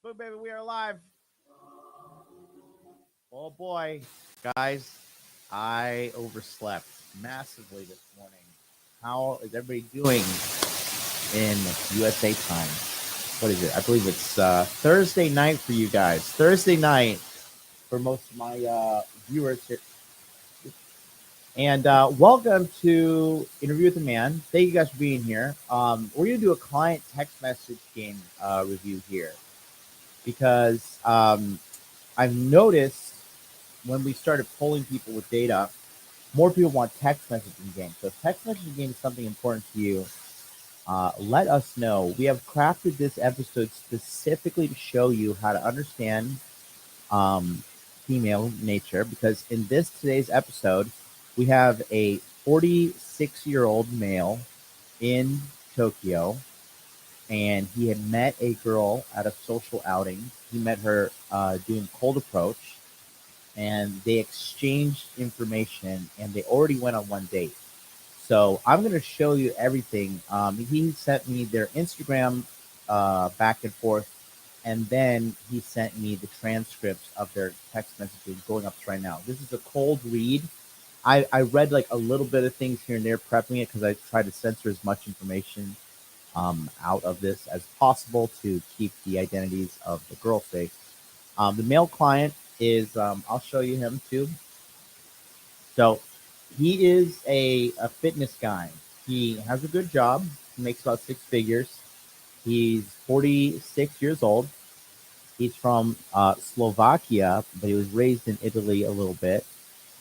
Boom, baby, we are live. Oh boy, guys, I overslept massively this morning. How is everybody doing in USA time? What is it? I believe it's Thursday night for you guys. Thursday night for most of my viewers here. And welcome to Interview with a Man. Thank you guys for being here. We're going to do a client text message game review here because I've noticed when we started polling people with data, more people want text messaging games. So if text messaging game is something important to you, let us know. We have crafted this episode specifically to show you how to understand female nature, because in today's episode, we have a 46-year-old male in Tokyo, and he had met a girl at a social outing. He met her doing cold approach, and they exchanged information, and they already went on one date. So I'm going to show you everything. He sent me their Instagram back and forth, and then he sent me the transcripts of their text messages going up to right now. This is a cold read. I read like a little bit of things here and there prepping it because I tried to censor as much information out of this as possible to keep the identities of the girl safe. The male client is, I'll show you him too. So he is a fitness guy. He has a good job. He makes about 6 figures. He's 46 years old. He's from Slovakia, but he was raised in Italy a little bit.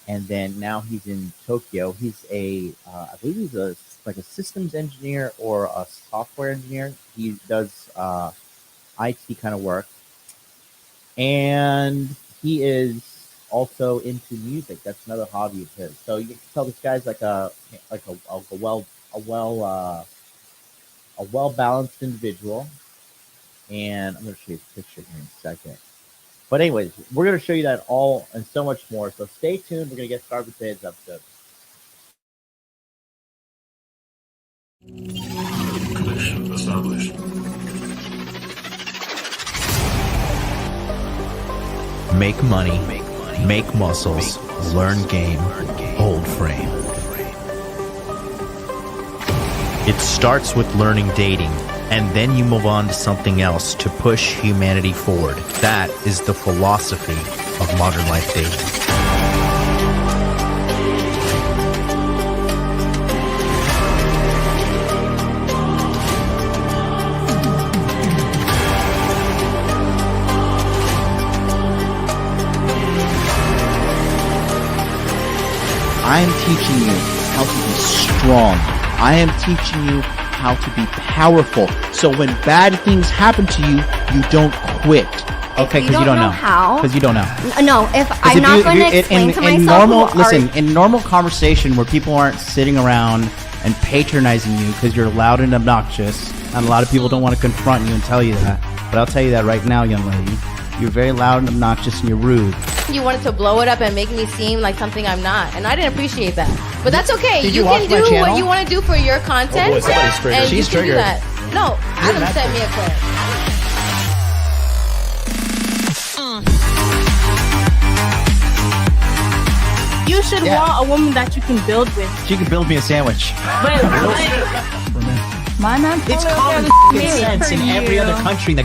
And then now he's in Tokyo. He's I believe he's a systems engineer or a software engineer. He does IT kind of work. And he is also into music. That's another hobby of his. So you can tell this guy's like a well balanced individual. And I'm going to show you a picture here in a second. But anyways, we're going to show you that all and so much more. So stay tuned. We're going to get started with today's episode. Connection established. Make money, make muscles, learn game, hold frame. It starts with learning dating, and then you move on to something else to push humanity forward. That is the philosophy of modern life dating. I am teaching you how to be strong. I am teaching you how to be powerful. So when bad things happen to you, you don't quit. Okay, because you don't know how. Because you don't know. No, if I'm not going to explain to myself. In normal conversation where people aren't sitting around and patronizing you because you're loud and obnoxious, and a lot of people don't want to confront you and tell you that. But I'll tell you that right now, young lady. You're very loud and obnoxious and you're rude. You wanted to blow it up and make me seem like something I'm not, and I didn't appreciate that. But that's okay. Did you you can watch my do channel? what you want to do for your content. Oh boy, somebody's triggered. And She's you can do triggered. that. No, Adam sent me a clip. You should want a woman that you can build with. She can build me a sandwich. My man, It's common sense in every other country in the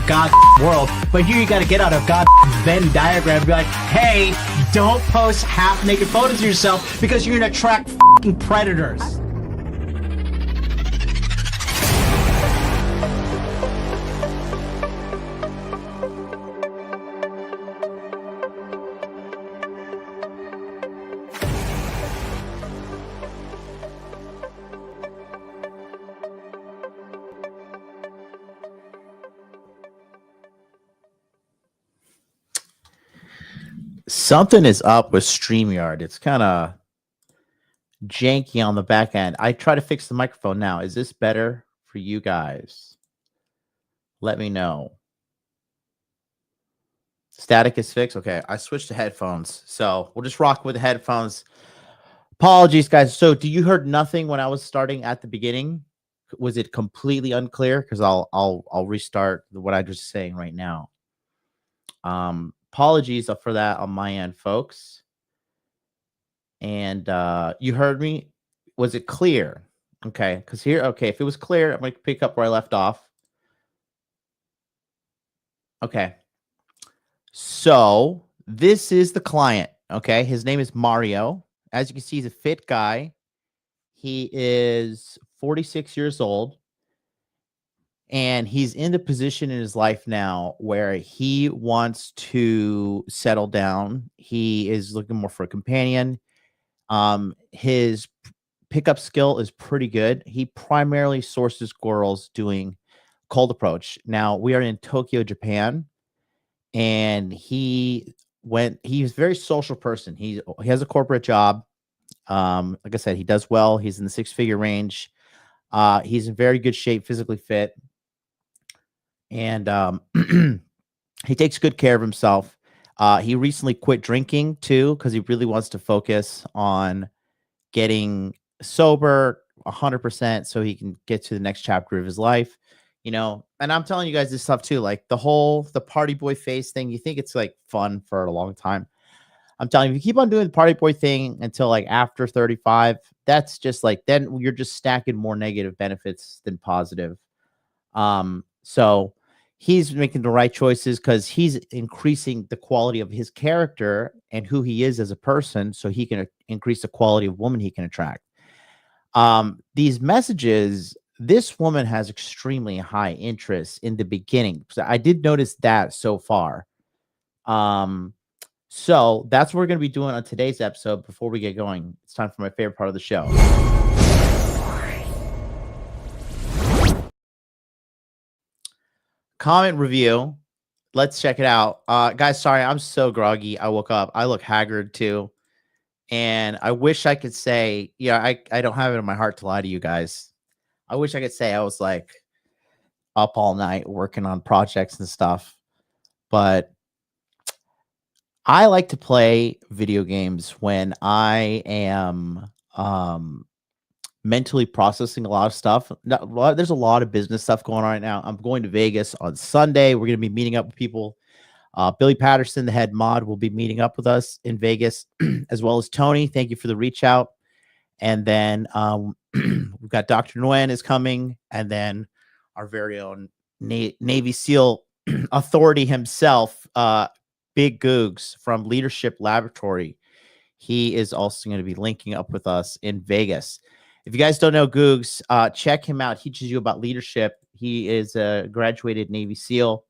world, but here you gotta get out a Venn diagram and be like, hey, don't post half-naked photos of yourself because you're gonna attract predators. Something is up with StreamYard. It's kind of janky on the back end. I try to fix the microphone now. Is this better for you guys? Let me know. Static is fixed. Okay, I switched to headphones, so we'll just rock with the headphones. Apologies, guys. So, do you heard nothing when I was starting at the beginning? Was it completely unclear? Because I'll restart what I was saying right now. Apologies for that on my end, folks. And you heard me. Was it clear? Okay, because here, okay, if it was clear, I'm going to pick up where I left off. Okay. So this is the client. Okay, his name is Mario. As you can see, he's a fit guy. He is 46 years old. And he's in the position in his life now where he wants to settle down. He is looking more for a companion. His pickup skill is pretty good. He primarily sources girls doing cold approach. Now we are in Tokyo, Japan, and he's a very social person. He has a corporate job. Like I said, he does well. He's in the 6-figure range. He's in very good shape, physically fit. And he takes good care of himself. He recently quit drinking too, because he really wants to focus on getting sober 100% so he can get to the next chapter of his life. And I'm telling you guys this stuff too, like the party boy face thing. You think it's like fun for a long time. I'm telling you, if you keep on doing the party boy thing until like after 35, that's just like, then you're just stacking more negative benefits than positive. So he's making the right choices because he's increasing the quality of his character and who he is as a person, so he can increase the quality of woman he can attract. These messages, this woman has extremely high interest in the beginning. So I did notice that so far. So that's what we're going to be doing on today's episode. Before we get going, it's time for my favorite part of the show. Comment review. Let's check it out. Guys, sorry, I'm so groggy. I woke up. I look haggard too. And I wish I could say, I don't have it in my heart to lie to you guys. I wish I could say I was like up all night working on projects and stuff. But I like to play video games when I am mentally processing a lot of stuff. There's a lot of business stuff going on right now. I'm going to Vegas on Sunday. We're going to be meeting up with people. Billy Patterson, the head mod, will be meeting up with us in Vegas, as well as Tony. Thank you for the reach out. And then we've got Dr. Nguyen is coming, and then our very own Navy SEAL authority himself, Big Googs from Leadership Laboratory. He is also going to be linking up with us in Vegas. If you guys don't know Googs, check him out. He teaches you about leadership. He is a graduated Navy SEAL,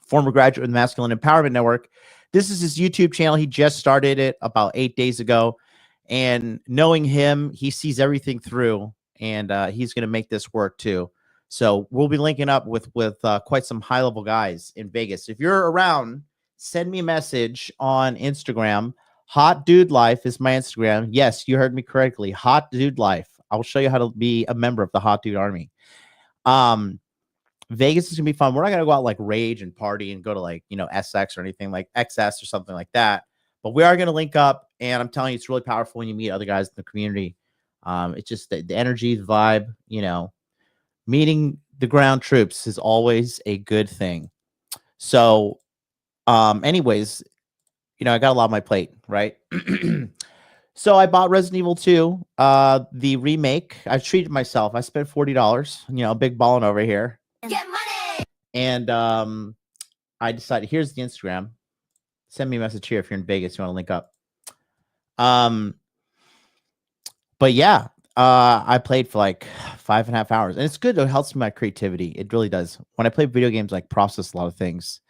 former graduate of the Masculine Empowerment Network. This is his YouTube channel. He just started it about 8 days ago. And knowing him, he sees everything through, and he's going to make this work too. So we'll be linking up with quite some high-level guys in Vegas. If you're around, send me a message on Instagram. Hot Dude Life is my Instagram. Yes, you heard me correctly. Hot Dude Life. I will show you how to be a member of the Hot Dude Army. Vegas is gonna be fun. We're not gonna go out like rage and party and go to like SX or anything like XS or something like that. But we are gonna link up, and I'm telling you, it's really powerful when you meet other guys in the community. It's just the energy, the vibe. Meeting the ground troops is always a good thing. So, anyways, I got a lot on my plate, right? So I bought Resident Evil 2, the remake. I treated myself. I spent $40, big ballin' over here. Get money! And I decided, here's the Instagram. Send me a message here if you're in Vegas, you want to link up. But yeah, I played for like 5.5 hours. And it's good. It helps my creativity. It really does. When I play video games, like process a lot of things.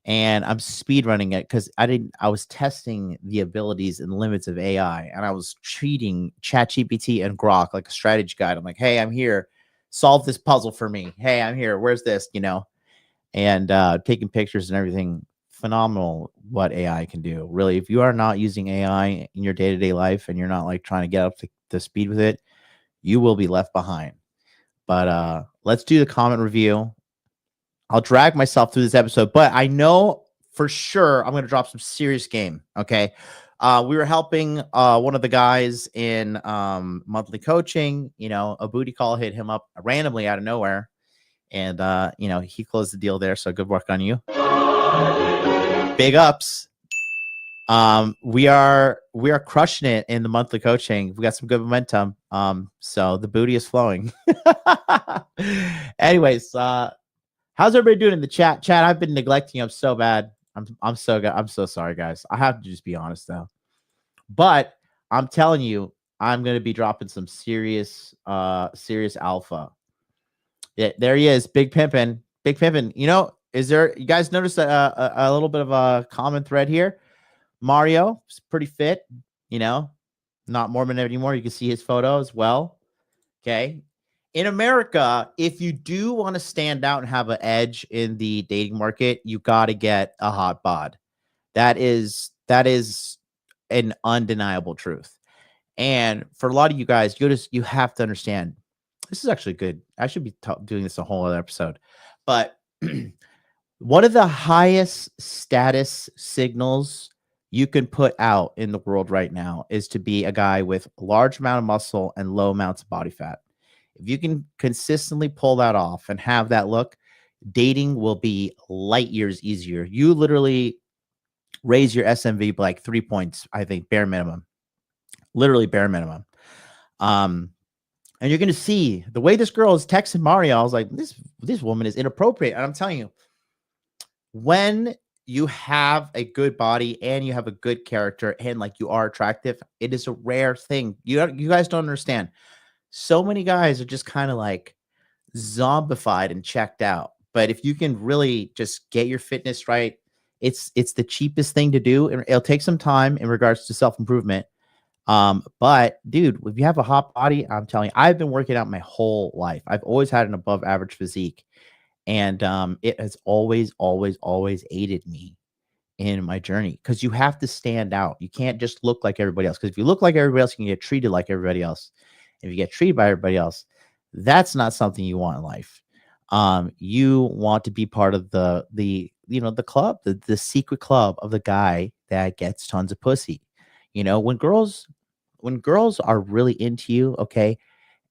And I'm speed running it because I was testing the abilities and limits of AI, and I was treating ChatGPT and Grok like a strategy guide. I'm like, hey, I'm here, solve this puzzle for me. Hey, I'm here, where's this? And taking pictures and everything. Phenomenal what AI can do. Really, if you are not using AI in your day-to-day life and you're not like trying to get up to speed with it, you will be left behind. But let's do the comment review. I'll drag myself through this episode, but I know for sure I'm going to drop some serious game. Okay. We were helping one of the guys in monthly coaching. A booty call hit him up randomly out of nowhere. And, he closed the deal there. So good work on you. Big ups. We are crushing it in the monthly coaching. We got some good momentum. So the booty is flowing. Anyways, how's everybody doing in the chat? Chat, I've been neglecting them so bad. I'm so sorry, guys. I have to just be honest though. But I'm telling you, I'm gonna be dropping some serious alpha. Yeah, there he is, Big Pimpin'. Big Pimpin'. You know, you guys notice a little bit of a common thread here? Mario is pretty fit, you know, not Mormon anymore. You can see his photo as well. Okay. In America, if you do want to stand out and have an edge in the dating market, you got to get a hot bod. That is an undeniable truth. And for a lot of you guys, you have to understand, this is actually good. I should be doing this a whole other episode, but one of the highest status signals you can put out in the world right now is to be a guy with a large amount of muscle and low amounts of body fat. If you can consistently pull that off and have that look, dating will be light years easier. You literally raise your SMV by like 3 points, I think, bare minimum. Literally bare minimum. And you're going to see the way this girl is texting Mario. I was like, this woman is inappropriate. And I'm telling you, when you have a good body and you have a good character and like you are attractive, it is a rare thing. You guys don't understand. So many guys are just kind of like zombified and checked out. But if you can really just get your fitness right, it's the cheapest thing to do. And it'll take some time in regards to self-improvement. But dude, if you have a hot body, I'm telling you, I've been working out my whole life. I've always had an above average physique. And it has always aided me in my journey, because you have to stand out. You can't just look like everybody else, because if you look like everybody else, you can get treated like everybody else. If you get treated by everybody else, that's not something you want in life. You want to be part of the club, the secret club of the guy that gets tons of pussy. You know, when girls are really into you, okay,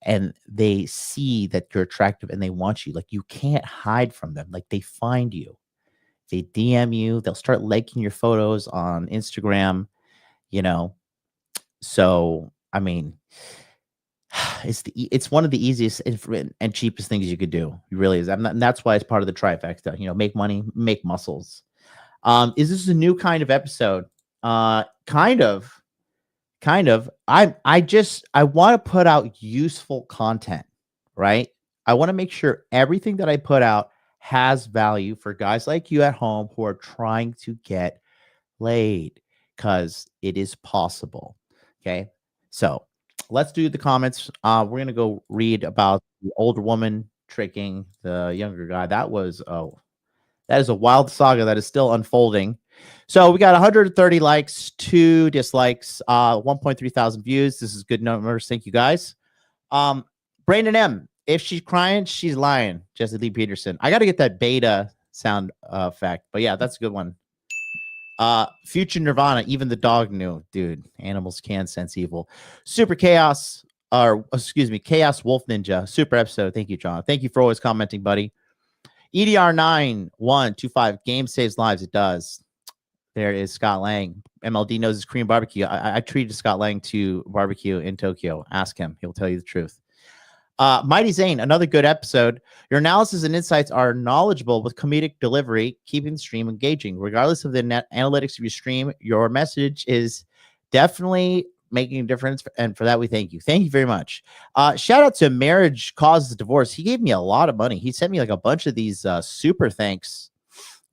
and they see that you're attractive and they want you, like, you can't hide from them. Like, they find you, they DM you, they'll start liking your photos on Instagram, you know. So, I mean, it's one of the easiest and cheapest things you could do. It really is. And that's why it's part of the trifecta, you know, make money, make muscles. Is this a new kind of episode? Kind of. I want to put out useful content, right? I want to make sure everything that I put out has value for guys like you at home who are trying to get laid, because it is possible. Okay. So let's do the comments. We're going to go read about the older woman tricking the younger guy. That is a wild saga that is still unfolding. So we got 130 likes, 2 dislikes, 1.3 thousand views. This is good numbers. Thank you, guys. Brandon M, if she's crying, she's lying. Jesse Lee Peterson. I got to get that beta sound effect. But yeah, that's a good one. Future Nirvana, even the dog knew. Dude, animals can sense evil. Super Chaos, Chaos Wolf Ninja. Super episode. Thank you, John. Thank you for always commenting, buddy. EDR9125. Game saves lives. It does. There is Scott Lang. MLD knows his Korean barbecue. I treated Scott Lang to barbecue in Tokyo. Ask him. He'll tell you the truth. Mighty Zane, another good episode. Your analysis and insights are knowledgeable with comedic delivery, keeping the stream engaging. Regardless of the net analytics of your stream, your message is definitely making a difference. And for that, we thank you. Thank you very much. Shout out to Marriage Causes Divorce. He gave me a lot of money. He sent me like a bunch of these super thanks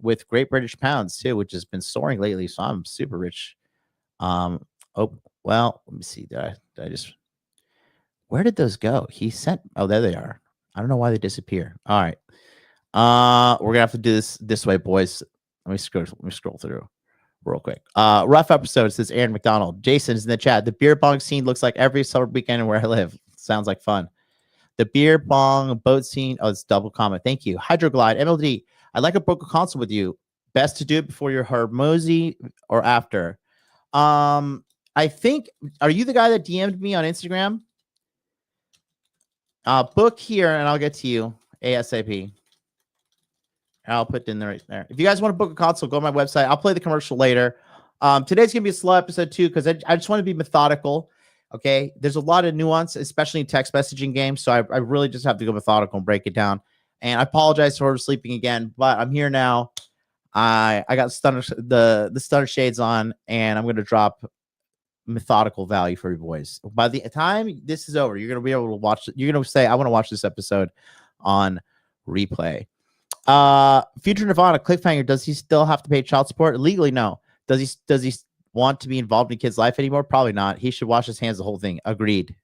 with Great British Pounds too, which has been soaring lately. So I'm super rich. Oh, well, let me see. Did I just, where did those go? He sent, oh, there they are. I don't know why they disappear. All right. We're gonna have to do this way, boys. Let me scroll through real quick. Rough episode, says Aaron McDonald. Jason is in the chat. The beer bong scene looks like every summer weekend where I live. Sounds like fun. The beer bong boat scene. Oh, it's double comment. Thank you. Hydroglide MLD. I'd like a broker consult with you. Best to do it before your Hermosi or after. I think, are you the guy that DM'd me on Instagram? Book here and I'll get to you ASAP. I'll put it in there right there. If you guys want to book a console, go to my website. I'll play the commercial later. Today's gonna be a slow episode too, because I just want to be methodical. Okay, there's a lot of nuance, especially in text messaging games. So I really just have to go methodical and break it down. And I apologize for sleeping again, but I'm here now. I got the stunner shades on, and I'm gonna drop methodical value for your boys. By the time this is over, you're gonna be able to watch it. You're gonna say, I want to watch this episode on replay. Future Nirvana Cliffhanger, does he still have to pay child support? Legally, no. Does he want to be involved in a kid's life anymore? Probably not. He should wash his hands the whole thing. Agreed.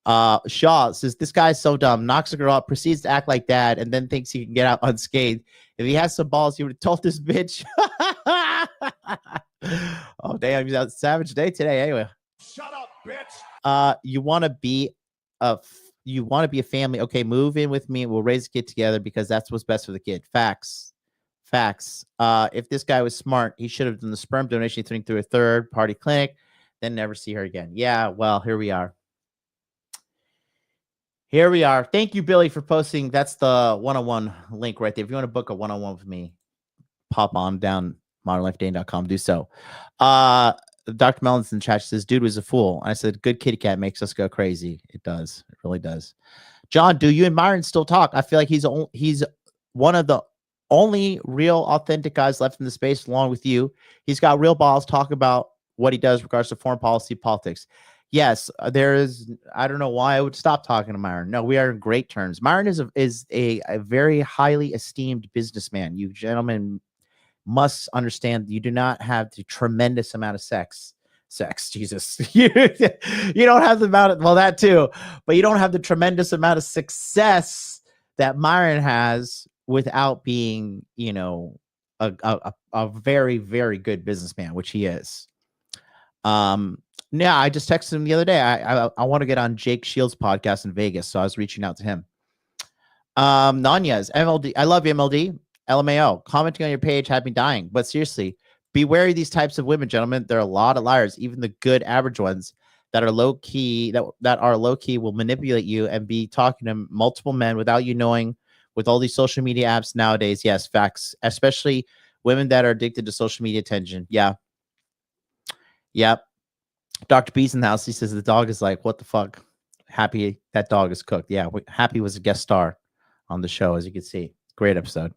Shaw says, this guy's so dumb, knocks a girl up, proceeds to act like dad, and then thinks he can get out unscathed. If he has some balls, he would have told this bitch. Oh, damn, he's out savage day today. Anyway. Shut up, bitch. You want to be a family. Okay, move in with me. We'll raise a kid together because that's what's best for the kid. Facts. If this guy was smart, he should have done the sperm donation thing through a third party clinic, then never see her again. Yeah, well, here we are. Thank you, Billy, for posting. That's the one-on-one link right there. If you want to book a one-on-one with me, pop on down modernlifedating.com. Do so. Dr. Mellons in chat says, dude was a fool. I said, good kitty cat makes us go crazy. It does. It really does. John, do you and Myron still talk? I feel like he's one of the only real authentic guys left in the space along with you. He's got real balls, talk about what he does in regards to foreign policy, politics. Yes, there is. I don't know why I would stop talking to Myron. No, we are in great terms. Myron is a very highly esteemed businessman. You gentlemen must understand you do not have the tremendous amount of sex, Jesus. You don't have the amount of, well, that too, but you don't have the tremendous amount of success that Myron has without being, a very, very good businessman, which he is. Yeah, I just texted him the other day. I want to get on Jake Shields' podcast in Vegas, so I was reaching out to him. Nanya's MLD. I love you, MLD. LMAO. Commenting on your page had me dying. But seriously, be wary of these types of women, gentlemen. There are a lot of liars, even the good average ones that are low key, that are low key will manipulate you and be talking to multiple men without you knowing. With all these social media apps nowadays, yes, facts. Especially women that are addicted to social media attention. Yeah. Yep. Dr. B's in the house. He says the dog is like, what the fuck? Happy that dog is cooked. Yeah, Happy was a guest star on the show, as you can see. Great episode.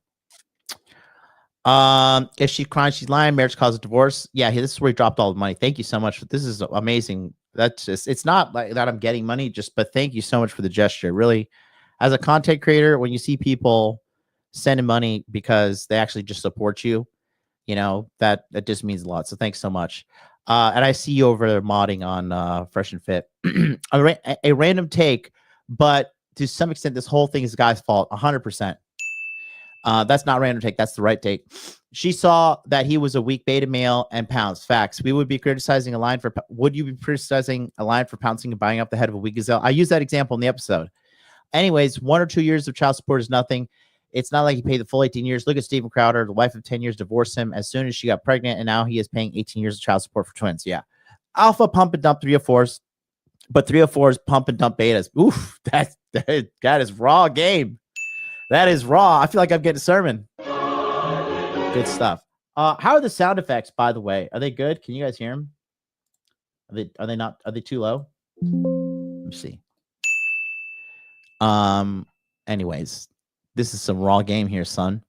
If she's crying, she's lying. Marriage causes divorce. Yeah, this is where he dropped all the money. Thank you so much. This is amazing. That's just, it's not like that I'm getting money, but thank you so much for the gesture. Really, as a content creator, when you see people sending money because they actually just support you, that just means a lot. So thanks so much. And I see you over there modding on Fresh and Fit. a random take, but to some extent, this whole thing is the guy's fault. 100%. That's not random take. That's the right take. She saw that he was a weak beta male and pounced. Facts. Would you be criticizing a lion for pouncing and buying up the head of a weak gazelle? I used that example in the episode. Anyways, 1 or 2 years of child support is nothing. It's not like he paid the full 18 years. Look at Steven Crowder. The wife of 10 years divorced him as soon as she got pregnant, and now he is paying 18 years of child support for twins. Yeah. Alpha pump and dump 304s, but 304s pump and dump betas. Oof, that is raw game. That is raw. I feel like I'm getting a sermon. Good stuff. How are the sound effects, by the way? Are they good? Can you guys hear them? Are they too low? Let me see. Anyways, this is some raw game here, son.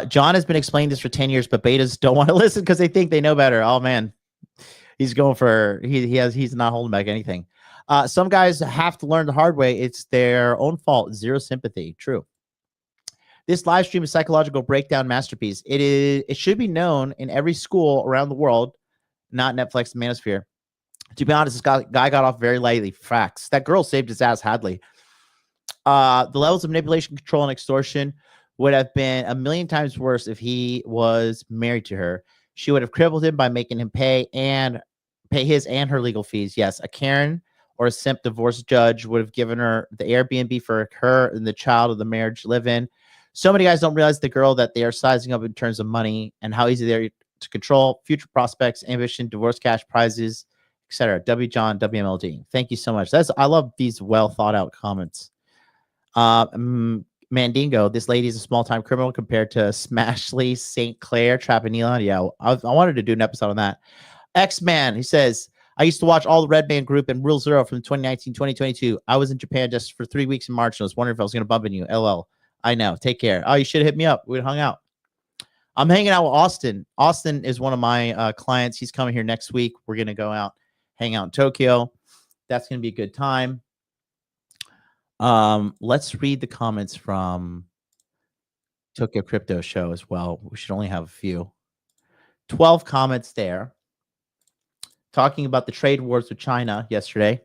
John has been explaining this for 10 years, but betas don't want to listen because they think they know better. Oh man, he's going for he's not holding back anything. Some guys have to learn the hard way. It's their own fault. Zero sympathy. True. This live stream is psychological breakdown masterpiece. It should be known in every school around the world, not Netflix and Manosphere. To be honest, this guy got off very lightly. Facts. That girl saved his ass, Hadley. The levels of manipulation, control, and extortion would have been a million times worse if he was married to her. She would have crippled him by making him pay his and her legal fees. Yes, a Karen or a simp divorce judge would have given her the Airbnb for her and the child of the marriage live in. So many guys don't realize the girl that they are sizing up in terms of money and how easy they are to control, future prospects, ambition, divorce cash, prizes, etc. W. John, WMLD. Thank you so much. I love these well thought out comments. Mandingo, this lady is a small-time criminal compared to Smashley St. Clair, trapping Elon. Yeah, I wanted to do an episode on that. X-Man, he says, I used to watch all the Red Band Group and Rule Zero from 2019, 2022. I was in Japan just for 3 weeks in March and I was wondering if I was going to bump into you. LL. I know. Take care. Oh, you should have hit me up. We'd hung out. I'm hanging out with Austin. Austin is one of my clients. He's coming here next week. We're going to go out, hang out in Tokyo. That's going to be a good time. Let's read the comments from Tokyo Crypto Show as well. We should only have a few. 12 comments there. Talking about the trade wars with China yesterday.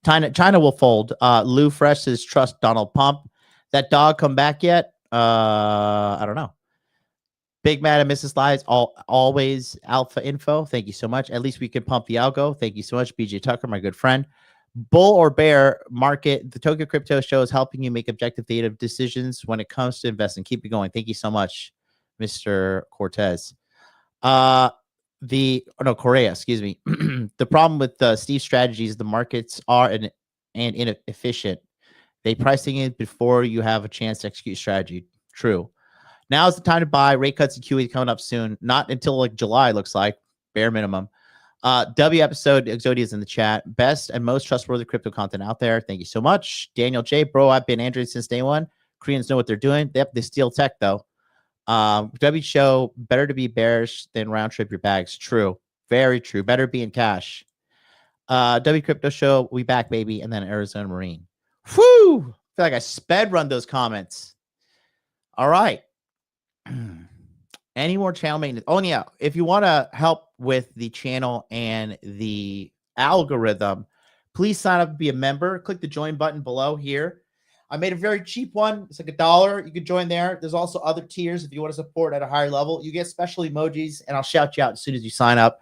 China will fold. Lou Fresh says, trust Donald Pump. That dog come back yet? I don't know. Big Mad and Mrs. Lies, always alpha info. Thank you so much. At least we can pump the algo. Thank you so much, BJ Tucker, my good friend. Bull or bear market, the Tokyo Crypto Show is helping you make objective data decisions when it comes to investing. Keep it going. Thank you so much, Mr. Cortez. Correa, excuse me. The problem with Steve's strategies, the markets are inefficient. They pricing it before you have a chance to execute strategy. True. Now is the time to buy. Rate cuts and QE coming up soon. Not until like July, looks like. Bare minimum. W episode, Exodia's in the chat. Best and most trustworthy crypto content out there. Thank you so much. Daniel J. Bro, I've been Android since day one. Koreans know what they're doing. They steal tech, though. W show, better to be bearish than round trip your bags. True. Very true. Better be in cash. W Crypto Show, we back, baby. And then Arizona Marine. Whew! I feel like I sped run those comments. All right. Any more channel maintenance? Oh, yeah. If you want to help with the channel and the algorithm, please sign up to be a member. Click the join button below here. I made a very cheap one. It's like $1. You can join there. There's also other tiers if you want to support at a higher level. You get special emojis, and I'll shout you out as soon as you sign up.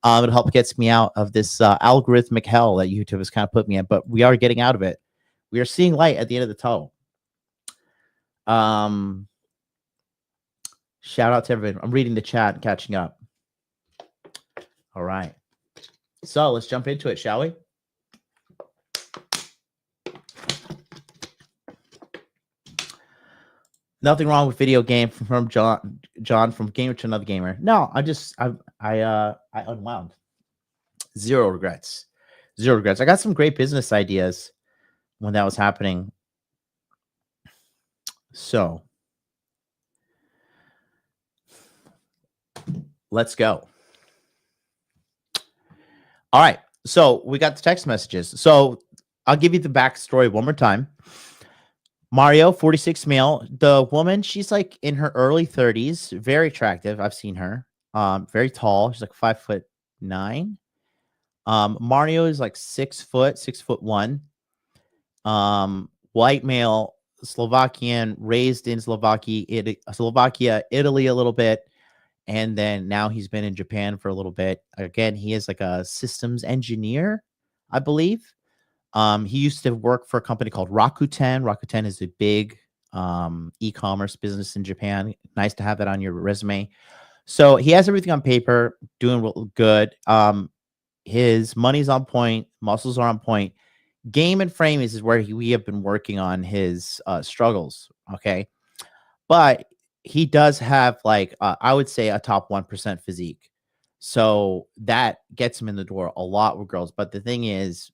It'll help get me out of this algorithmic hell that YouTube has kind of put me in, but we are getting out of it. We are seeing light at the end of the tunnel. Shout out to everyone. I'm reading the chat and catching up. All right. So let's jump into it, shall we? Nothing wrong with video game from John from Gamer to Another Gamer. No, I unwound. Zero regrets. Zero regrets. I got some great business ideas when that was happening. So let's go. All right. So we got the text messages. So I'll give you the backstory one more time. Mario, 46 male. The woman, she's like in her early 30s, very attractive. I've seen her. Very tall. She's like 5'9". Mario is like 6 foot, 6'1". White male, Slovakian, raised in Slovakia, Italy a little bit. And then now he's been in Japan for a little bit. Again, he is like a systems engineer, I believe. He used to work for a company called Rakuten. Rakuten is a big e-commerce business in Japan. Nice to have that on your resume. So he has everything on paper, doing real good. His money's on point, muscles are on point. Game and frame is where we have been working on his struggles. Okay, but he does have like I would say a top 1% physique, so that gets him in the door a lot with girls. But the thing is,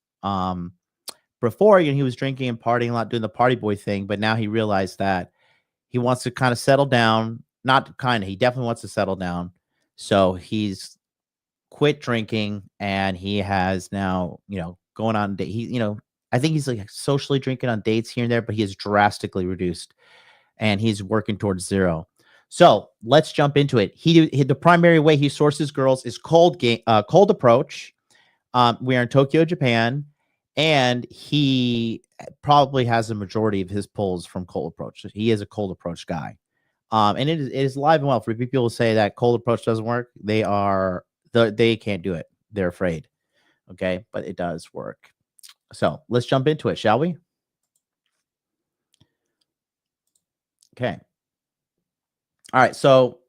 before, he was drinking and partying a lot, doing the party boy thing, but now he realized that he wants to kind of settle down. He definitely wants to settle down. So he's quit drinking, and he has now, going on. I think he's like socially drinking on dates here and there, but he has drastically reduced, and he's working towards zero. So let's jump into it. The primary way he sources girls is cold approach. We are in Tokyo, Japan. And he probably has a majority of his pulls from cold approach. He is a cold approach guy. And it is alive and well. For people who say that cold approach doesn't work, they can't do it. They're afraid. Okay, but it does work. So let's jump into it, shall we? Okay. All right. So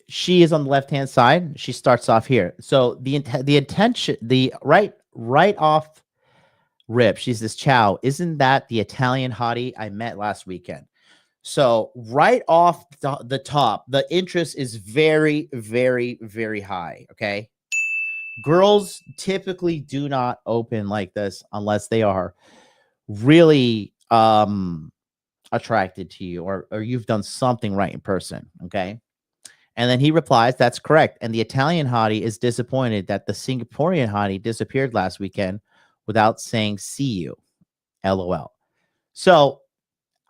she is on the left-hand side. She starts off here. So the intention, right off rip, she's this Chow. Isn't that the Italian hottie I met last weekend? So right off the top, the interest is very, very, very high. Okay. Girls typically do not open like this unless they are really attracted to you, or you've done something right in person. Okay. And then he replies, that's correct. And the Italian hottie is disappointed that the Singaporean hottie disappeared last weekend without saying see you. LOL. So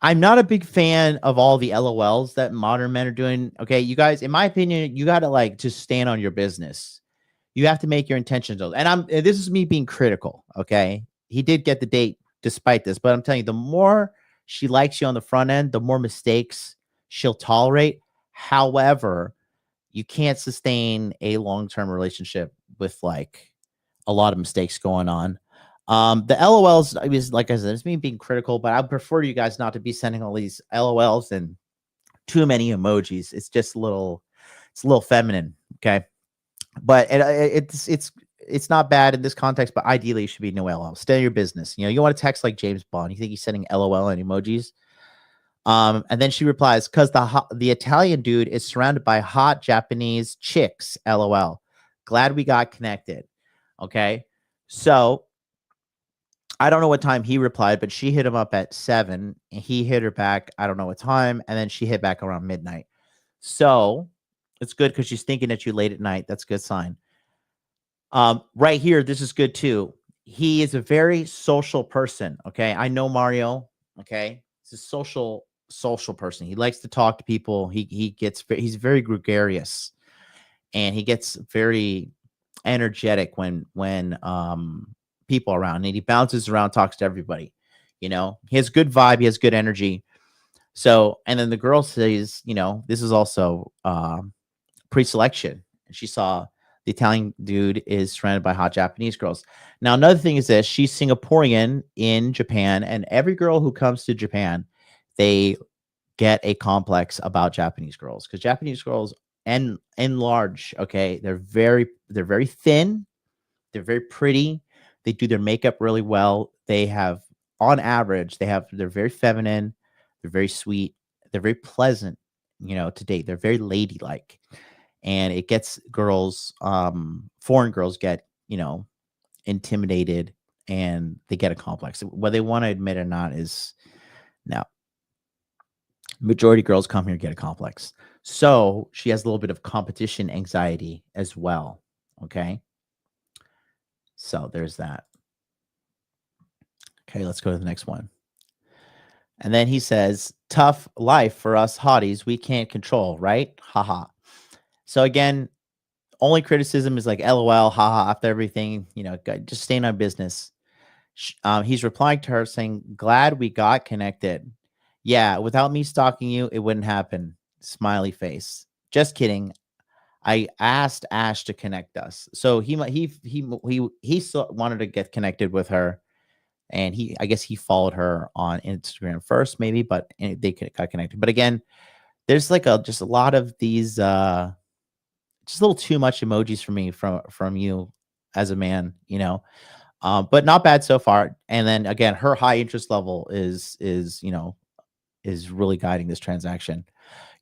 I'm not a big fan of all the LOLs that modern men are doing. Okay, you guys, in my opinion, you got to like just stand on your business. You have to make your intentions known. And this is me being critical. Okay, he did get the date despite this, but I'm telling you, the more she likes you on the front end, the more mistakes she'll tolerate. However, you can't sustain a long-term relationship with like a lot of mistakes going on. The LOLs is, like I said, it's me being critical, but I prefer you guys not to be sending all these LOLs and too many emojis. It's just it's a little feminine. Okay. But it's not bad in this context, but ideally it should be no LOL. Stay in your business. You know, you want to text like James Bond. You think he's sending LOL and emojis? And then she replies, because the Italian dude is surrounded by hot Japanese chicks. LOL. Glad we got connected. Okay. So I don't know what time he replied, but she hit him up at 7 and he hit her back. I don't know what time. And then she hit back around midnight. So it's good because she's thinking at you late at night. That's a good sign. Right here, this is good too. He is a very social person. Okay. I know Mario. Okay. He's a social person. He likes to talk to people. He's very gregarious and he gets very energetic when people around, and he bounces around, talks to everybody. You know, he has good vibe, he has good energy. So, and then the girl says, you know, this is also pre-selection. She saw the Italian dude is surrounded by hot Japanese girls. Now, another thing is this: she's Singaporean in Japan, and every girl who comes to Japan, they get a complex about Japanese girls, because Japanese girls and large, okay, they're very thin, they're very pretty. They do their makeup really well. They have, on average, they're very feminine. They're very sweet. They're very pleasant, you know, to date. They're very ladylike. And it gets girls, foreign girls get, you know, intimidated and they get a complex. Whether they want to admit it or not is now. Majority of girls come here and get a complex. So she has a little bit of competition anxiety as well. Okay. So there's that. Okay, let's go to the next one. And then he says, tough life for us hotties we can't control, right? Haha. So again, only criticism is like LOL, haha, after everything, you know, just staying on business. He's replying to her saying, glad we got connected. Yeah, without me stalking you, it wouldn't happen. Smiley face. Just kidding. I asked Ash to connect us. So he still wanted to get connected with her. And I guess he followed her on Instagram first, maybe, but they got connected. But again, there's like just a lot of these, just a little too much emojis for me from you as a man, you know, but not bad so far. And then again, her high interest level is really guiding this transaction.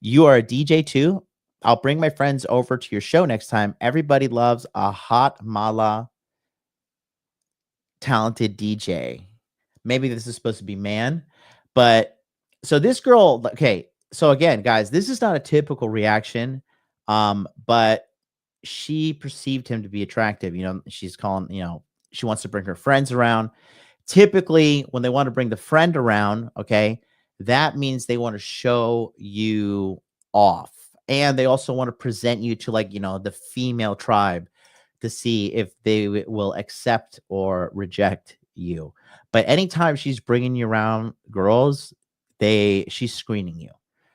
You are a DJ too. I'll bring my friends over to your show next time. Everybody loves a hot mala talented DJ. Maybe this is supposed to be man, but so this girl, okay. So again, guys, this is not a typical reaction. But she perceived him to be attractive. You know, she's calling, you know, she wants to bring her friends around. Typically, when they want to bring the friend around, okay, that means they want to show you off. And they also want to present you to, like, you know, the female tribe to see if they will accept or reject you. But anytime she's bringing you around girls, she's screening you.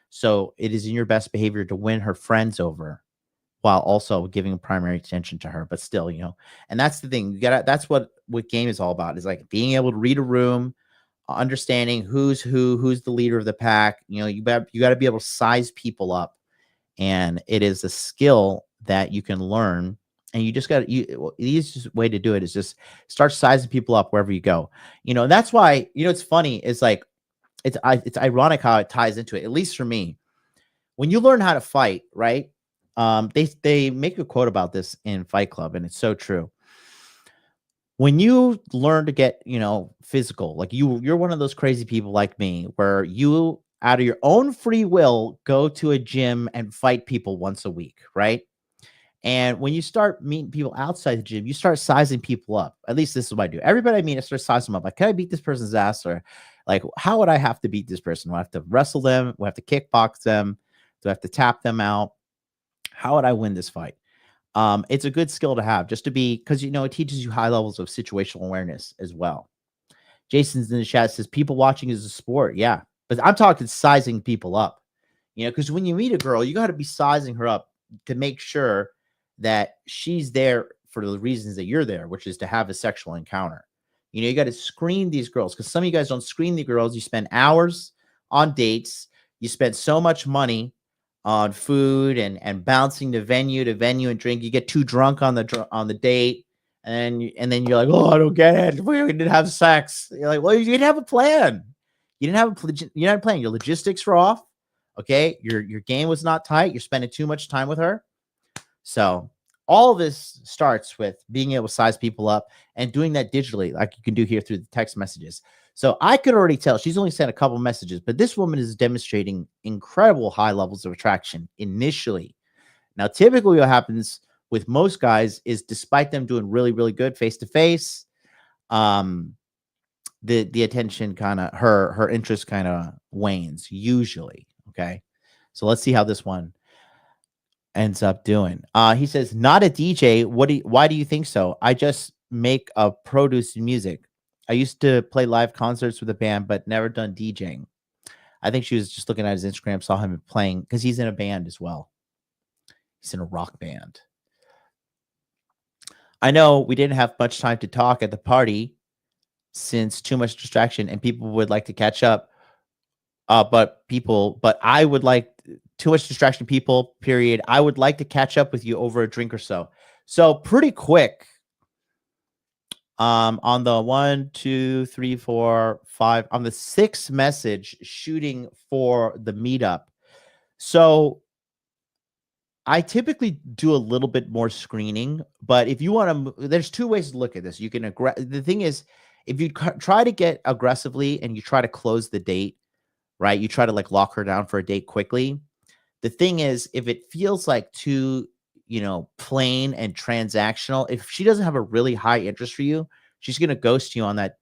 So it is in your best behavior to win her friends over while also giving primary attention to her. But still, you know, and that's the thing. That's what game is all about, is like being able to read a room, understanding who's the leader of the pack. You know, you got to be able to size people up. And it is a skill that you can learn. And you just got the easiest way to do it is just start sizing people up wherever you go. You know, and that's why, you know, it's funny. It's like, it's ironic how it ties into it, at least for me. When you learn how to fight, right? They make a quote about this in Fight Club, and it's so true. When you learn to get, physical, like you're one of those crazy people like me, where you, out of your own free will, go to a gym and fight people once a week, right? And when you start meeting people outside the gym, you start sizing people up. At least this is what I do. Everybody I meet, I start sizing them up. Like, can I beat this person's ass? Or like, how would I have to beat this person? Do I have to wrestle them? Do I have to kickbox them? Do I have to tap them out? How would I win this fight? It's a good skill to have, just to be, because it teaches you high levels of situational awareness as well. Jason's in the chat says people watching is a sport. Yeah, but I'm talking sizing people up. Because when you meet a girl, you got to be sizing her up to make sure that she's there for the reasons that you're there, which is to have a sexual encounter. You got to screen these girls, because some of you guys don't screen the girls. You spend hours on dates. You spend so much money on food and bouncing to venue and drink. You get too drunk on the date, and then you're like, oh, I don't get it. We didn't have sex. You're like, well, you didn't have a plan. You didn't have a plan. Your logistics were off. Okay, your game was not tight. You're spending too much time with her. So all of this starts with being able to size people up and doing that digitally, like you can do here through the text messages. So I could already tell she's only sent a couple messages, but this woman is demonstrating incredible high levels of attraction initially. Now, typically what happens with most guys is, despite them doing really, really good face to face, the attention kind of, her interest kind of wanes usually. Okay. So let's see how this one ends up doing. He says, not a DJ. Why do you think so? I just make a produce music. I used to play live concerts with a band, but never done DJing. I think she was just looking at his Instagram, saw him playing, because he's in a band as well. He's in a rock band. I know we didn't have much time to talk at the party since too much distraction, and people would like to catch up. But I would like too much distraction, people, period. I would like to catch up with you over a drink or so. So pretty quick. On the 1, 2, 3, 4, 5, on the 6th message, shooting for the meetup. So I typically do a little bit more screening, but if you want to, there's two ways to look at this. You can the thing is, if you try to get aggressively and you try to close the date, right? You try to like lock her down for a date quickly. The thing is, if it feels like too, plain and transactional, if she doesn't have a really high interest for you, she's going to ghost you on that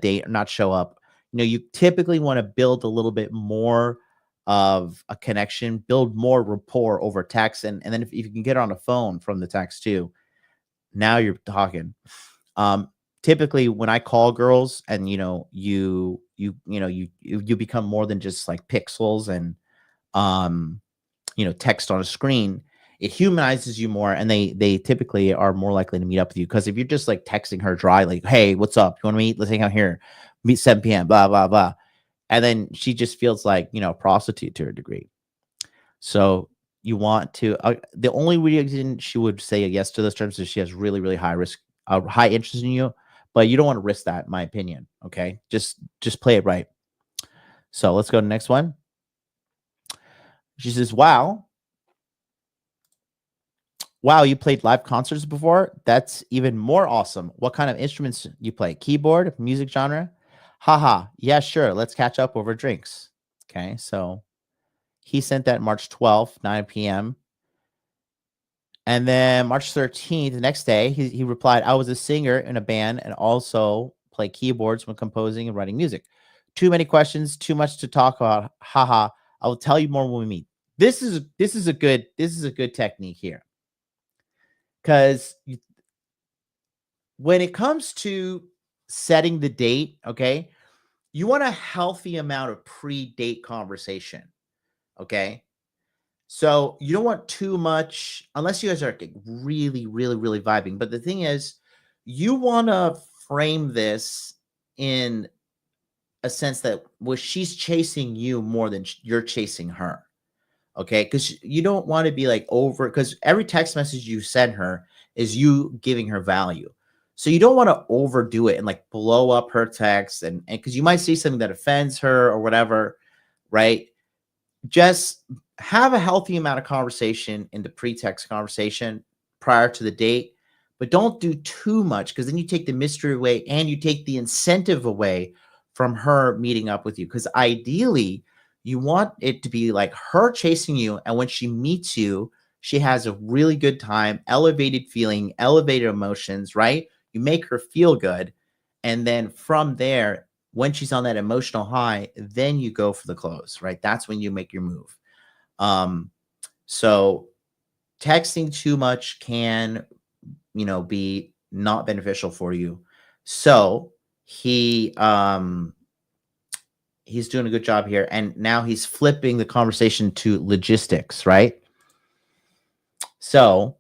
date or not show up. You typically want to build a little bit more of a connection, build more rapport over text. And then if you can get her on the phone from the text too, now you're talking. Typically when I call girls and, you become more than just like pixels and, text on a screen, it humanizes you more, and they typically are more likely to meet up with you. Because if you're just like texting her dry, like, hey, what's up? You want to meet? Let's hang out here. Meet 7 p.m. Blah, blah, blah. And then she just feels like, a prostitute to a degree. So you want to, the only reason she would say yes to those terms is she has really, really high risk, high interest in you, but you don't want to risk that, in my opinion. Okay. Just play it right. So let's go to the next one. She says, wow, you played live concerts before? That's even more awesome. What kind of instruments you play? Keyboard, music genre? Haha. Yeah, sure. Let's catch up over drinks. Okay. So he sent that March 12th, 9 p.m. And then March 13th, the next day, he replied, I was a singer in a band and also play keyboards when composing and writing music. Too many questions, too much to talk about. Haha. I will tell you more when we meet. This is a good technique here. Because when it comes to setting the date, okay, you want a healthy amount of pre-date conversation, okay? So you don't want too much, unless you guys are really, really, really vibing. But the thing is, you want to frame this in a sense that she's chasing you more than you're chasing her. Okay, because you don't want to be like over, because every text message you send her is you giving her value. So you don't want to overdo it and like blow up her text and because you might see something that offends her or whatever, right? Just have a healthy amount of conversation in the pretext conversation prior to the date, but don't do too much because then you take the mystery away and you take the incentive away from her meeting up with you. Because ideally, you want it to be like her chasing you, and when she meets you, she has a really good time, elevated feeling, elevated emotions, right? You make her feel good. And then from there, when she's on that emotional high, then you go for the close, right? That's when you make your move. So texting too much can, be not beneficial for you. So he's doing a good job here. And now he's flipping the conversation to logistics, right? So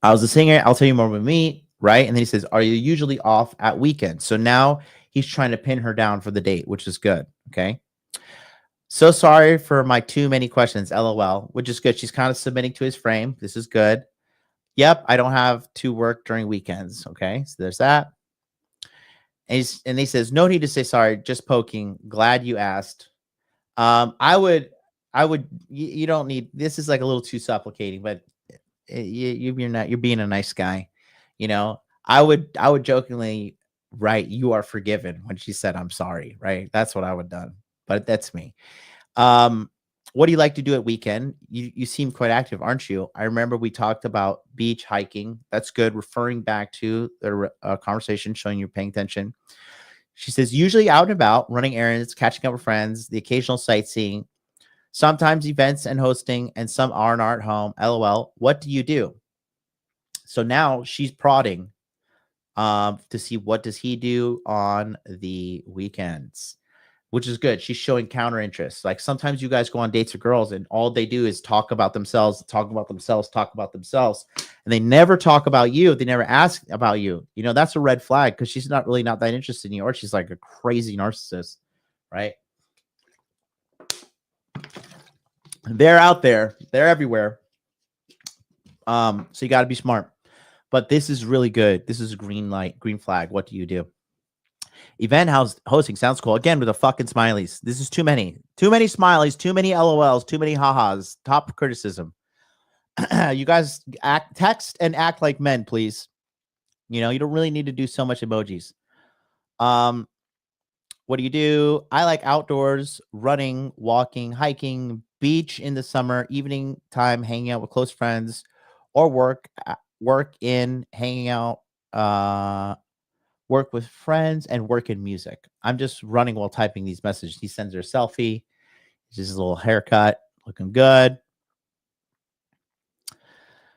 I was a singer. I'll tell you more about me, right? And then he says, are you usually off at weekends? So now he's trying to pin her down for the date, which is good. Okay. So sorry for my too many questions, LOL, which is good. She's kind of submitting to his frame. This is good. Yep. I don't have to work during weekends. Okay. So there's that. And he says, no need to say sorry. Just poking. Glad you asked. I would, you don't need, this is like a little too supplicating, but you're being a nice guy. I would jokingly write, you are forgiven when she said, I'm sorry. Right. That's what I would have done, but that's me. What do you like to do at weekend? You seem quite active, aren't you? I remember we talked about beach hiking. That's good. Referring back to the conversation, showing you're paying attention. She says, usually out and about, running errands, catching up with friends, the occasional sightseeing, sometimes events and hosting, and some R&R at home. LOL. What do you do? So now she's prodding to see what does he do on the weekends, which is good. She's showing counter interest. Like sometimes you guys go on dates with girls and all they do is talk about themselves, and they never talk about you. They never ask about you. That's a red flag because she's not that interested in you, or she's like a crazy narcissist, right? They're out there. They're everywhere. So you got to be smart. But this is really good. This is a green light, green flag. What do you do? Event hosting sounds cool. Again, with the fucking smileys. This is too many. Too many smileys, too many LOLs, too many ha-has. Top criticism. You guys text and act like men, please. You don't really need to do so much emojis. What do you do? I like outdoors, running, walking, hiking, beach in the summer, evening time, hanging out with close friends, or work in, hanging out, work with friends, and work in music. I'm just running while typing these messages. He sends her a selfie. Just a little haircut, looking good.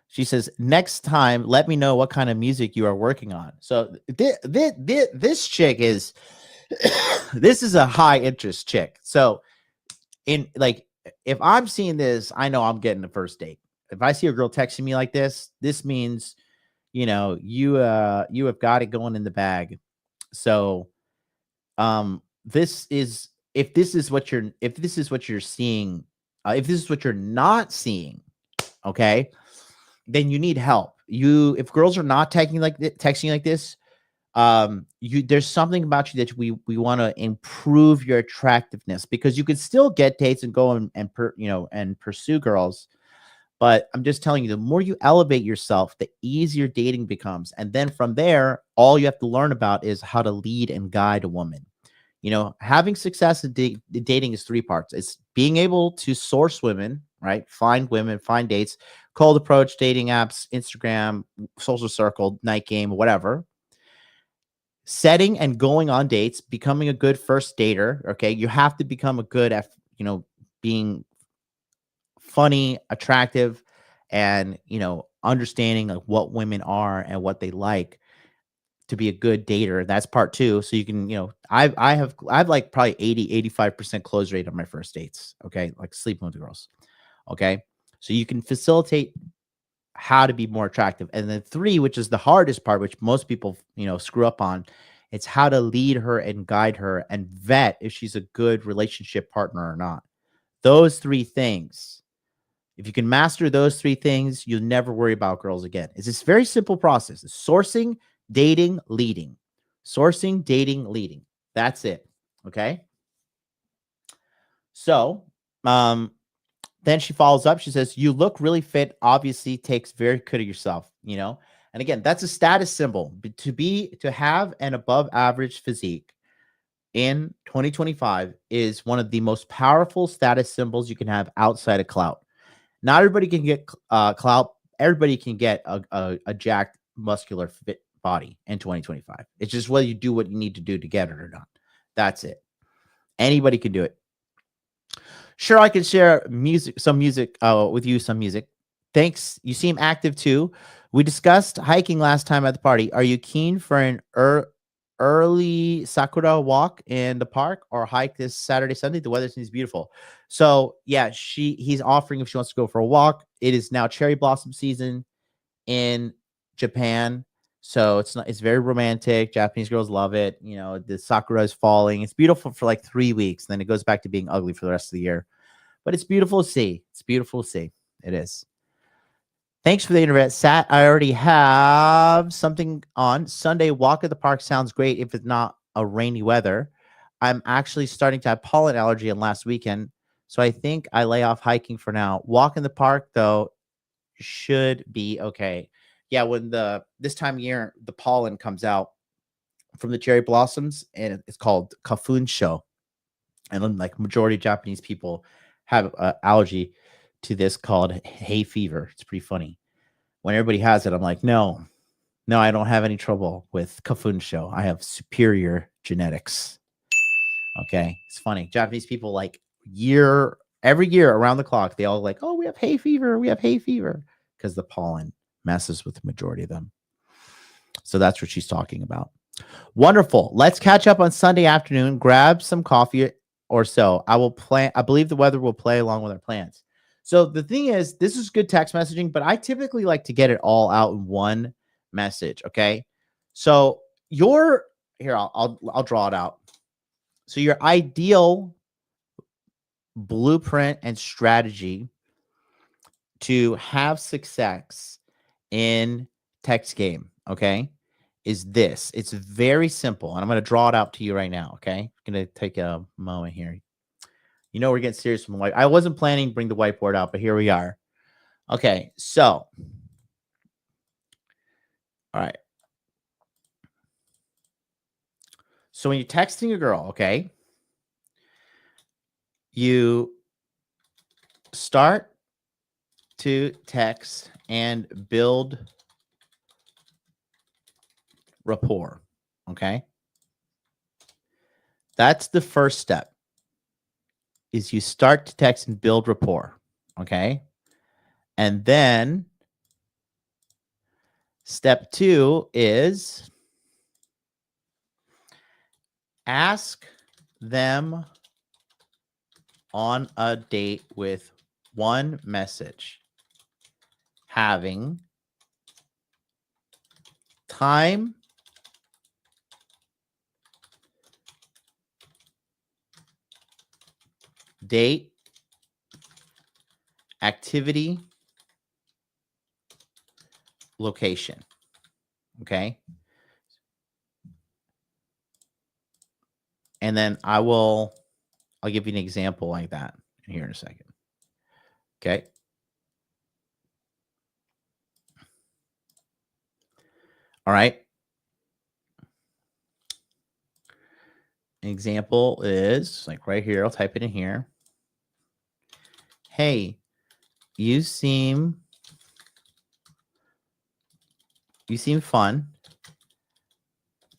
She says, next time, let me know what kind of music you are working on. So this chick is, this is a high interest chick. So if I'm seeing this, I know I'm getting the first date. If I see a girl texting me like this means, you have got it going in the bag. So, if this is what you're seeing, if this is what you're not seeing, okay, then you need help. If girls are not texting like this, there's something about you that we want to improve your attractiveness, because you could still get dates and go and pursue girls. But I'm just telling you, the more you elevate yourself, the easier dating becomes. And then from there, all you have to learn about is how to lead and guide a woman. Having success in dating is 3 parts. It's being able to source women, right? Find women, find dates, cold approach, dating apps, Instagram, social circle, night game, whatever. Setting and going on dates, becoming a good first dater. Okay. You have to become a good at, being funny, attractive, and, understanding like what women are and what they like to be a good dater. That's part 2. So you can, I have like probably 80-85% close rate on my first dates. Okay. Like sleeping with the girls. Okay. So you can facilitate how to be more attractive. And then 3, which is the hardest part, which most people, screw up on, it's how to lead her and guide her and vet if she's a good relationship partner or not. Those 3 things. If you can master those 3 things, you'll never worry about girls again. It's this very simple process. It's sourcing, Dating, leading. Sourcing, dating, leading. That's it. Okay. So, then she follows up. She says, "You look really fit. Obviously, takes very good of yourself." You know, and again, that's a status symbol. To have an above average physique in 2025 is one of the most powerful status symbols you can have outside of clout. Not everybody can get clout. Everybody can get a jacked, muscular, fit body in 2025. It's just whether you do what you need to do to get it or not. That's it. Anybody can do it. Sure, I can share some music with you, some music. Thanks. You seem active too. We discussed hiking last time at the party. Are you keen for an early Sakura walk in the park or hike this Saturday, Sunday? The weather seems beautiful. So yeah, he's offering if she wants to go for a walk. It is now cherry blossom season in Japan. So it's very romantic. Japanese girls love it. You know, the sakura is falling. It's beautiful for like 3 weeks. Then it goes back to being ugly for the rest of the year. But it's beautiful to see. It's beautiful to see. It is. Thanks for the internet. Sat, I already have something on. Sunday walk at the park sounds great if it's not a rainy weather. I'm actually starting to have pollen allergy in last weekend. So I think I lay off hiking for now. Walk in the park, though, should be okay. Yeah, when this time of year, the pollen comes out from the cherry blossoms, and it's called kafunsho. And like majority of Japanese people have allergy to this called hay fever. It's pretty funny. When everybody has it, I'm like, no, I don't have any trouble with kafunsho. I have superior genetics. Okay, it's funny. Japanese people like every year around the clock, they all like, oh, we have hay fever, because the pollen messes with the majority of them. So that's what she's talking about. Wonderful. Let's catch up on Sunday afternoon. Grab some coffee or so. I believe the weather will play along with our plans. So the thing is, this is good text messaging, but I typically like to get it all out in one message. Okay. So I'll draw it out. So your ideal blueprint and strategy to have success in text game, okay, is this. It's very simple, and I'm going to draw it out to you right now, okay? I'm going to take a moment here. You know we're getting serious from the white. I wasn't planning to bring the whiteboard out, but here we are. Okay, so, all right. So when you're texting a girl, okay, you start to text and build rapport, okay? That's the first step, is you start to text and build rapport, okay? And then step 2 is ask them on a date with one message, having time, date, activity, location. Okay. And then I'll give you an example like that here in a second. Okay. All right. An example is like right here. I'll type it in here. Hey, you seem fun.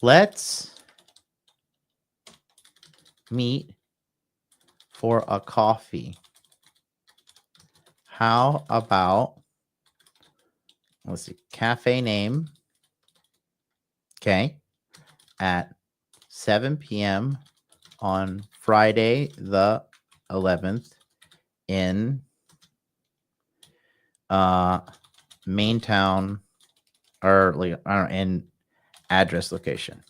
Let's meet for a coffee. How about, let's see, cafe name, okay, at 7 p.m. on Friday the 11th in main town, or like, I don't know, in address location,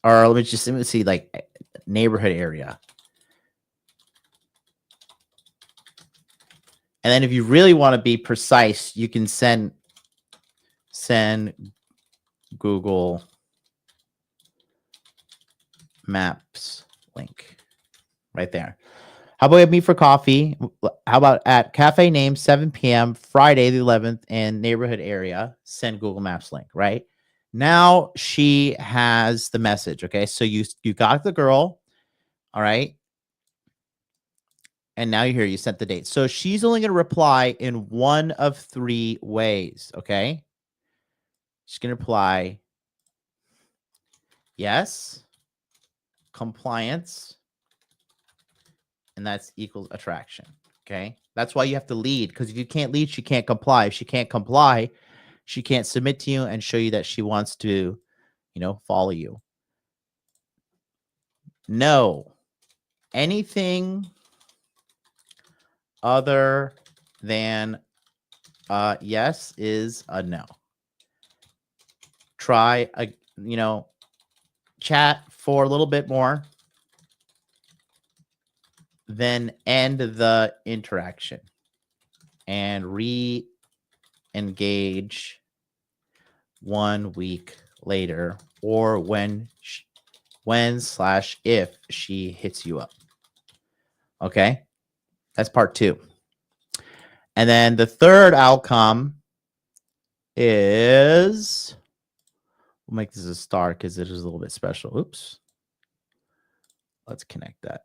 or let me see, like neighborhood area. And then if you really want to be precise, you can send Google Maps link right there. How about we meet for coffee? How about at cafe name 7 p.m. Friday the 11th in neighborhood area? Send Google Maps link, right? Now she has the message. Okay, so you got the girl, all right, and now you're here. You sent the date. So she's only going to reply in one of three ways. Okay, she's going to reply yes, compliance, and that's equals attraction. Okay, that's why you have to lead, because if you can't lead, she can't comply. If she can't comply, she can't submit to you and show you that she wants to, follow you. No, anything other than yes is a no. Try chat for a little bit more, then end the interaction and re-engage 1 week later, or when/if she hits you up. Okay, that's part 2. And then the third outcome is, we'll make this a star because it is a little bit special. Oops. Let's connect that.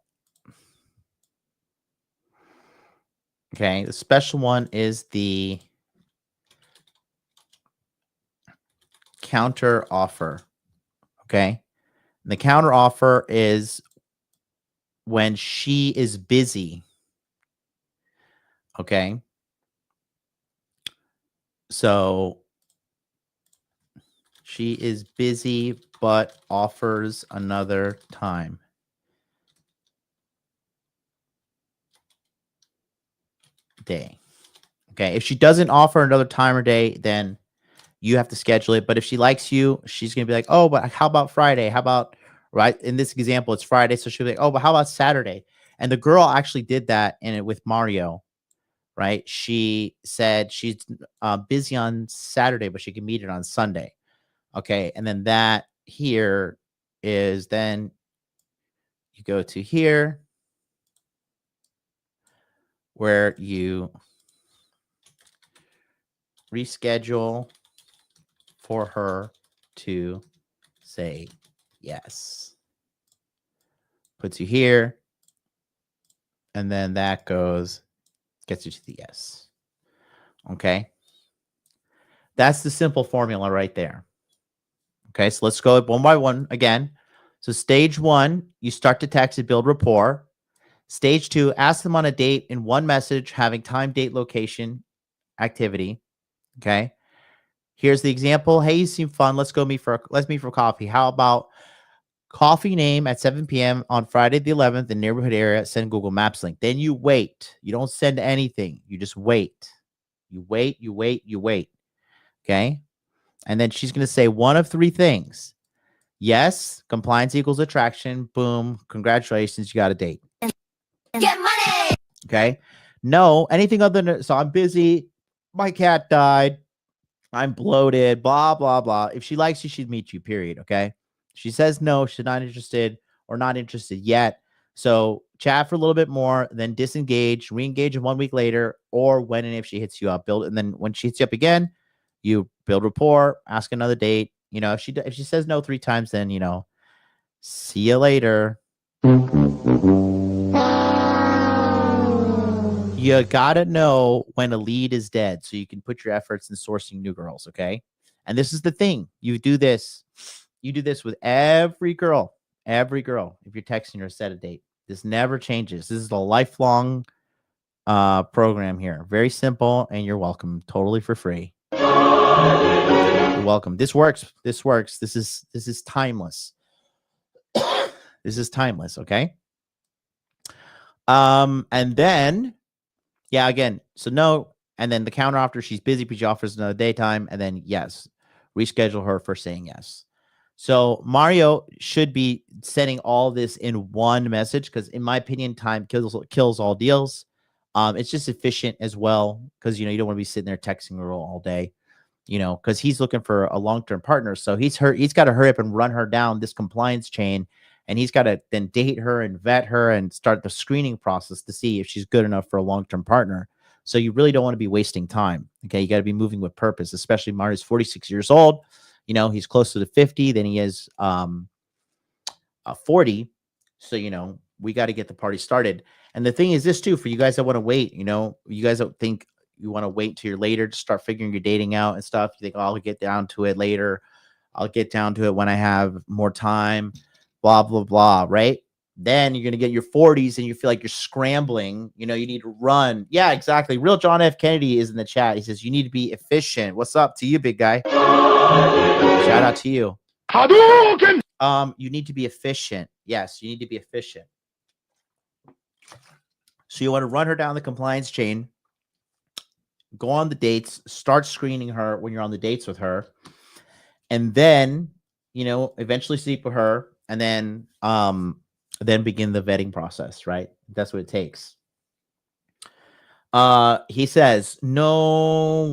Okay, the special one is the counter offer. Okay, and the counter offer is when she is busy. Okay, so she is busy but offers another time. Day. Okay, if she doesn't offer another time or day, then you have to schedule it. But if she likes you, she's gonna be like, oh, but how about Friday? How about, right? In this example, it's Friday, so she'll be like, oh, but how about Saturday? And the girl actually did that in it with Mario, right? She said she's busy on Saturday, but she can meet it on Sunday. Okay, and then that here is, then you go to here where you reschedule for her to say yes. Puts you here, and then that gets you to the yes. Okay, that's the simple formula right there. Okay, so let's go one by one again. So stage 1, you start to text and build rapport. Stage 2, ask them on a date in one message, having time, date, location, activity. Okay, here's the example. Hey, you seem fun. Let's meet for coffee. How about coffee name at 7 p.m. on Friday the 11th in neighborhood area? Send Google Maps link. Then you wait. You don't send anything. You just wait. You wait. Okay, and then she's going to say one of three things. Yes, compliance equals attraction. Boom. Congratulations, you got a date. Get money. Okay. No, anything other than, so I'm busy. My cat died. I'm bloated. Blah, blah, blah. If she likes you, she'd meet you, period. Okay. She says no, she's not interested or not interested yet. So chat for a little bit more, then disengage, re-engage 1 week later, or when and if she hits you up, build. And then when she hits you up again, you build rapport, ask another date. If she says no 3 times, then, see you later. You gotta know when a lead is dead so you can put your efforts in sourcing new girls. Okay. And this is the thing. You do this with every girl. If you're texting her, set a date. This never changes. This is a lifelong program here. Very simple, and you're welcome. Totally for free. You're welcome. This works. This is timeless. This is timeless. Okay. And then, yeah, again, so no, and then the counter offer, she's busy, but she offers another daytime, and then yes, reschedule her for saying yes. So Mario should be sending all this in one message because, in my opinion, time kills all deals. It's just efficient as well because you don't want to be sitting there texting her all day. you know, because he's looking for a long-term partner. So he's got to hurry up and run her down this compliance chain, and he's got to then date her and vet her and start the screening process to see if she's good enough for a long-term partner. So you really don't want to be wasting time. Okay, you got to be moving with purpose, especially Mario's 46 years old. You know, he's closer to 50 than he is 40. So, you know, we got to get the party started. And the thing is this too, for you guys that want to wait, you know, you guys don't think you want to wait till you're later to start figuring your dating out and stuff. You think, oh, I'll get down to it later. I'll get down to it when I have more time, blah, blah, blah, right? Then you're going to get your 40s and you feel like you're scrambling. You know, you need to run. Yeah, exactly. Real John F. Kennedy is in the chat. He says, you need to be efficient. What's up to you, big guy? Shout out to you. Hadouken! You need to be efficient. Yes, you need to be efficient. So you want to run her down the compliance chain, go on the dates, start screening her when you're on the dates with her, and then, you know, eventually sleep with her, and then begin the vetting process, right? That's what it takes. He says, number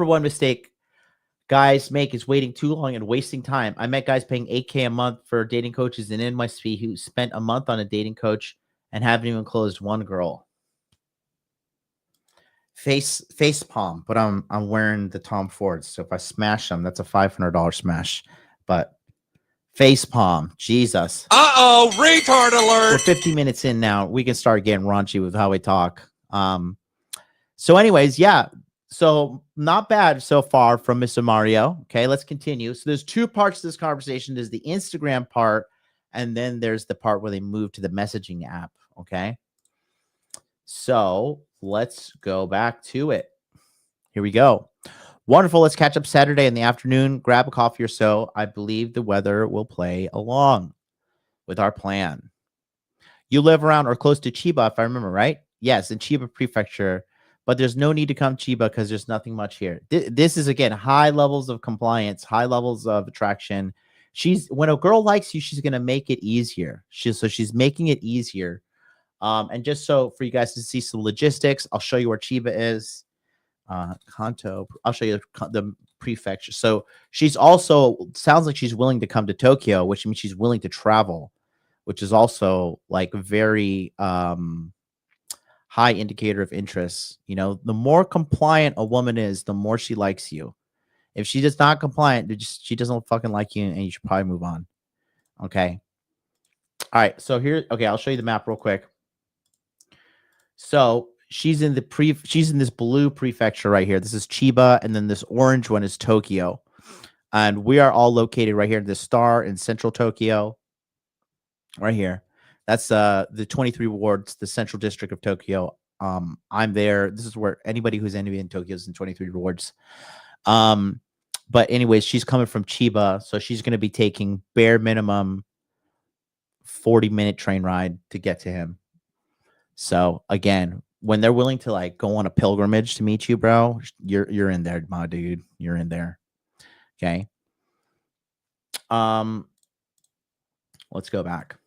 one mistake guys make is waiting too long and wasting time. I met guys paying $8K a month for dating coaches in NYC who spent a month on a dating coach and haven't even closed one girl. Face palm, but I'm wearing the Tom Fords, so if I smash them, that's a $500 smash. But face palm, Jesus. Retard alert! We're 50 minutes in now. We can start getting raunchy with how we talk. So anyways, yeah. So not bad so far from Mr. Mario. Okay, let's continue. So there's two parts to this conversation. There's the Instagram part, and then there's the part where they move to the messaging app. Okay. So let's go back to it. Here we go. Wonderful. Let's catch up Saturday in the afternoon. Grab a coffee or so. I believe the weather will play along with our plan. You live around or close to Chiba, if I remember right. Yes, in Chiba Prefecture. But there's no need to come Chiba because there's nothing much here. This is, again, high levels of compliance, high levels of attraction. When a girl likes you, she's going to make it easier. She's making it easier. And just so for you guys to see some logistics, I'll show you where Chiba is. Kanto. I'll show you the prefecture. So she's also, sounds like she's willing to come to Tokyo, which means she's willing to travel, which is also like very high indicator of interest. You know, the more compliant a woman is, the more she likes you. If she is not compliant, she doesn't fucking like you, and you should probably move on. Okay. All right. So here, okay, I'll show you the map real quick. So she's in this blue prefecture right here. This is Chiba, and then this orange one is Tokyo. And we are all located right here in the star in central Tokyo. Right here. That's the 23 wards, the central district of Tokyo. I'm there. This is where anybody who's in Tokyo is in 23 wards. But anyways, she's coming from Chiba, so she's going to be taking bare minimum 40-minute train ride to get to him. So again, when they're willing to like go on a pilgrimage to meet you, bro, you're in there, my dude. You're in there. Okay. Let's go back.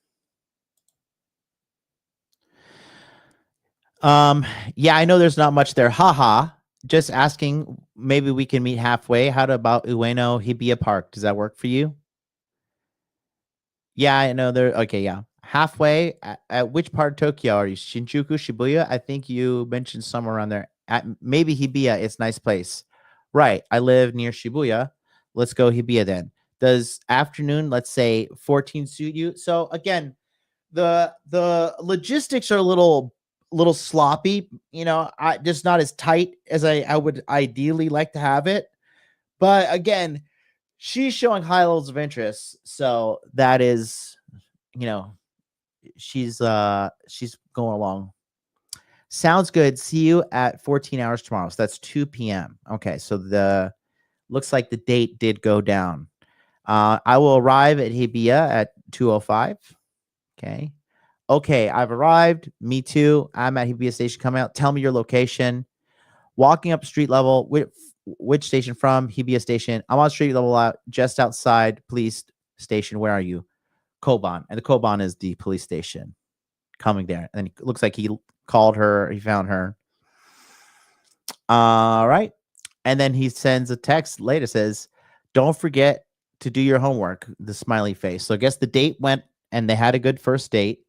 Yeah, I know there's not much there. Haha. Just asking, maybe we can meet halfway. How about Ueno Hibiya Park? Does that work for you? Yeah, I know there. Okay, yeah. Halfway at which part of Tokyo are you? Shinjuku, Shibuya? I think you mentioned somewhere around there. Maybe Hibiya. It's a nice place. Right. I live near Shibuya. Let's go Hibiya then. Does afternoon, let's say 14 suit you? So again, the logistics are a little sloppy, you know, just not as tight as I would ideally like to have it. But again, she's showing high levels of interest. So that is, you know, she's going along. Sounds good. See you at 14 hours tomorrow. So that's 2 p.m. Okay. So looks like the date did go down. I will arrive at Hibiya at 2:05. Okay. Okay, I've arrived. Me too. I'm at Hibiya Station. Come out. Tell me your location. Walking up street level. Which station from? Hibiya Station. I'm on street level just outside police station. Where are you? Koban. And the Koban is the police station. Coming there. And it looks like he called her. He found her. All right. And then he sends a text later, says, don't forget to do your homework, the smiley face. So I guess the date went and they had a good first date.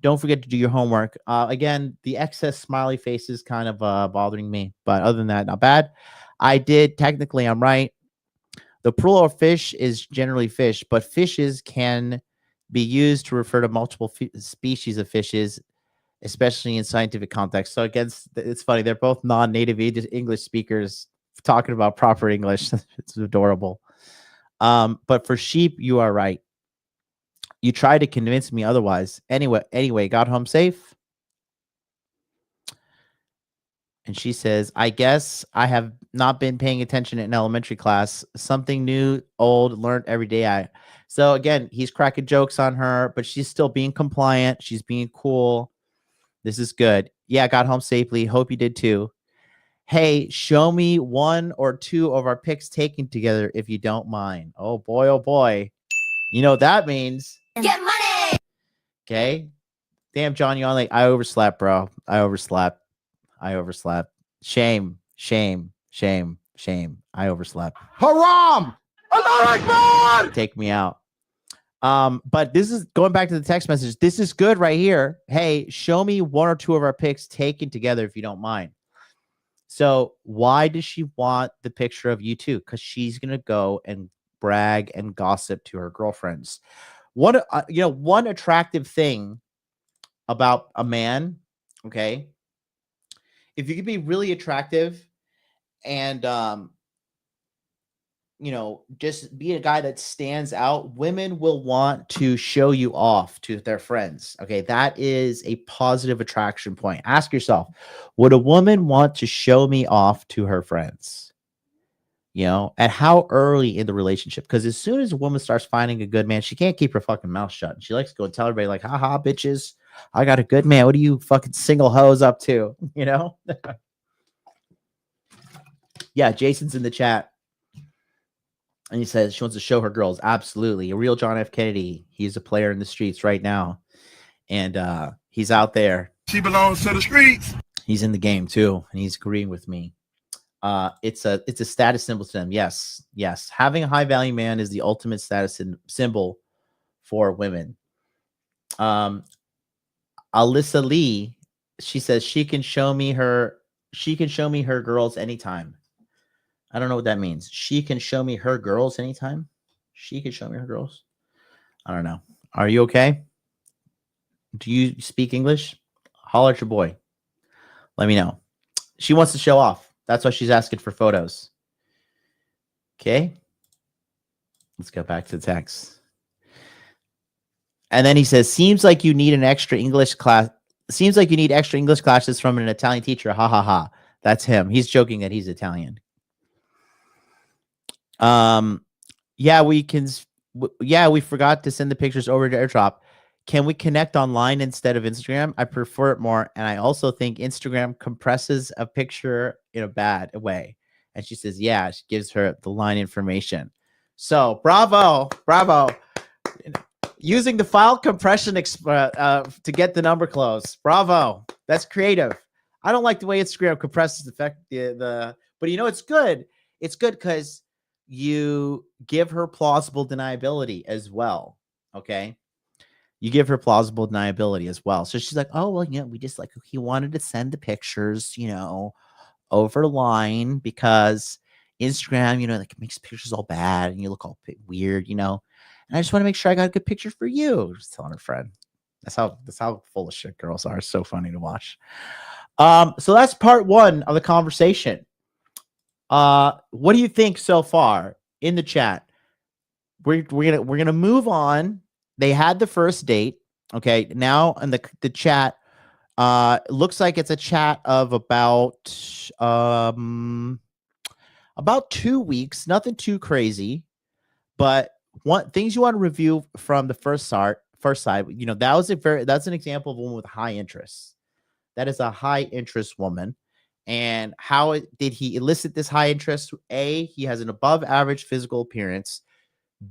Don't forget to do your homework. Again, the excess smiley face is kind of bothering me. But other than that, not bad. I did, technically, I'm right. The plural of fish is generally fish, but fishes can be used to refer to multiple species of fishes, especially in scientific context. So again, it's funny. They're both non-native English speakers talking about proper English. It's adorable. But for sheep, you are right. You tried to convince me otherwise. Anyway, got home safe. And she says, I guess I have not been paying attention in elementary class. Something new, old, learned every day. So again, he's cracking jokes on her, but she's still being compliant. She's being cool. This is good. Yeah, got home safely. Hope you did too. Hey, show me 1 or 2 of our pics taken together if you don't mind. Oh boy, oh boy. You know what that means? Get money. Okay. Damn, John, you on like I overslept, bro. I overslept. Shame. I overslept. Haram! Allah Akbar! Take me out. But this is going back to the text message. This is good right here. Hey, show me 1 or 2 of our pics taken together if you don't mind. So why does she want the picture of you two? Because she's gonna go and brag and gossip to her girlfriends. One attractive thing about a man, okay, if you can be really attractive and just be a guy that stands out, women will want to show you off to their friends. Okay, that is a positive attraction point. Ask yourself, would a woman want to show me off to her friends? At how early in the relationship? Because as soon as a woman starts finding a good man, she can't keep her fucking mouth shut. She likes to go and tell everybody, like, haha, bitches, I got a good man. What are you fucking single hoes up to? Yeah, Jason's in the chat. And he says she wants to show her girls. Absolutely. A real John F. Kennedy. He's a player in the streets right now. And he's out there. She belongs to the streets. He's in the game too. And he's agreeing with me. It's a status symbol to them. Yes. Having a high value man is the ultimate status symbol for women. Alyssa Lee, she says she can show me her girls anytime. I don't know what that means. She can show me her girls anytime. She can show me her girls. I don't know. Are you okay? Do you speak English? Holler at your boy. Let me know. She wants to show off. That's why she's asking for photos. Okay. Let's go back to the text. And then he says, seems like you need an extra English class. Seems like you need extra English classes from an Italian teacher. Ha ha ha. That's him. He's joking that he's Italian. Yeah, we forgot to send the pictures over to AirDrop. Can we connect online instead of Instagram? I prefer it more. And I also think Instagram compresses a picture in a bad way. And she says, yeah, she gives her the line information. So bravo. Using the file compression to get the number close. Bravo. That's creative. I don't like the way Instagram compresses but it's good. It's good because you give her plausible deniability as well. Okay. You give her plausible deniability as well. So she's like, oh, well, we just he wanted to send the pictures, over line because Instagram, makes pictures all bad and you look all weird, and I just want to make sure I got a good picture for you. Just telling her friend. That's how full of shit girls are. It's so funny to watch. So that's part 1 of the conversation. What do you think so far in the chat? We're gonna move on. They had the first date. Okay, now in the chat, looks like it's a chat of about 2 weeks. Nothing too crazy, but things you want to review from the first side. That's an example of a woman with high interest. That is a high interest woman. And how did he elicit this high interest? A, he has an above average physical appearance.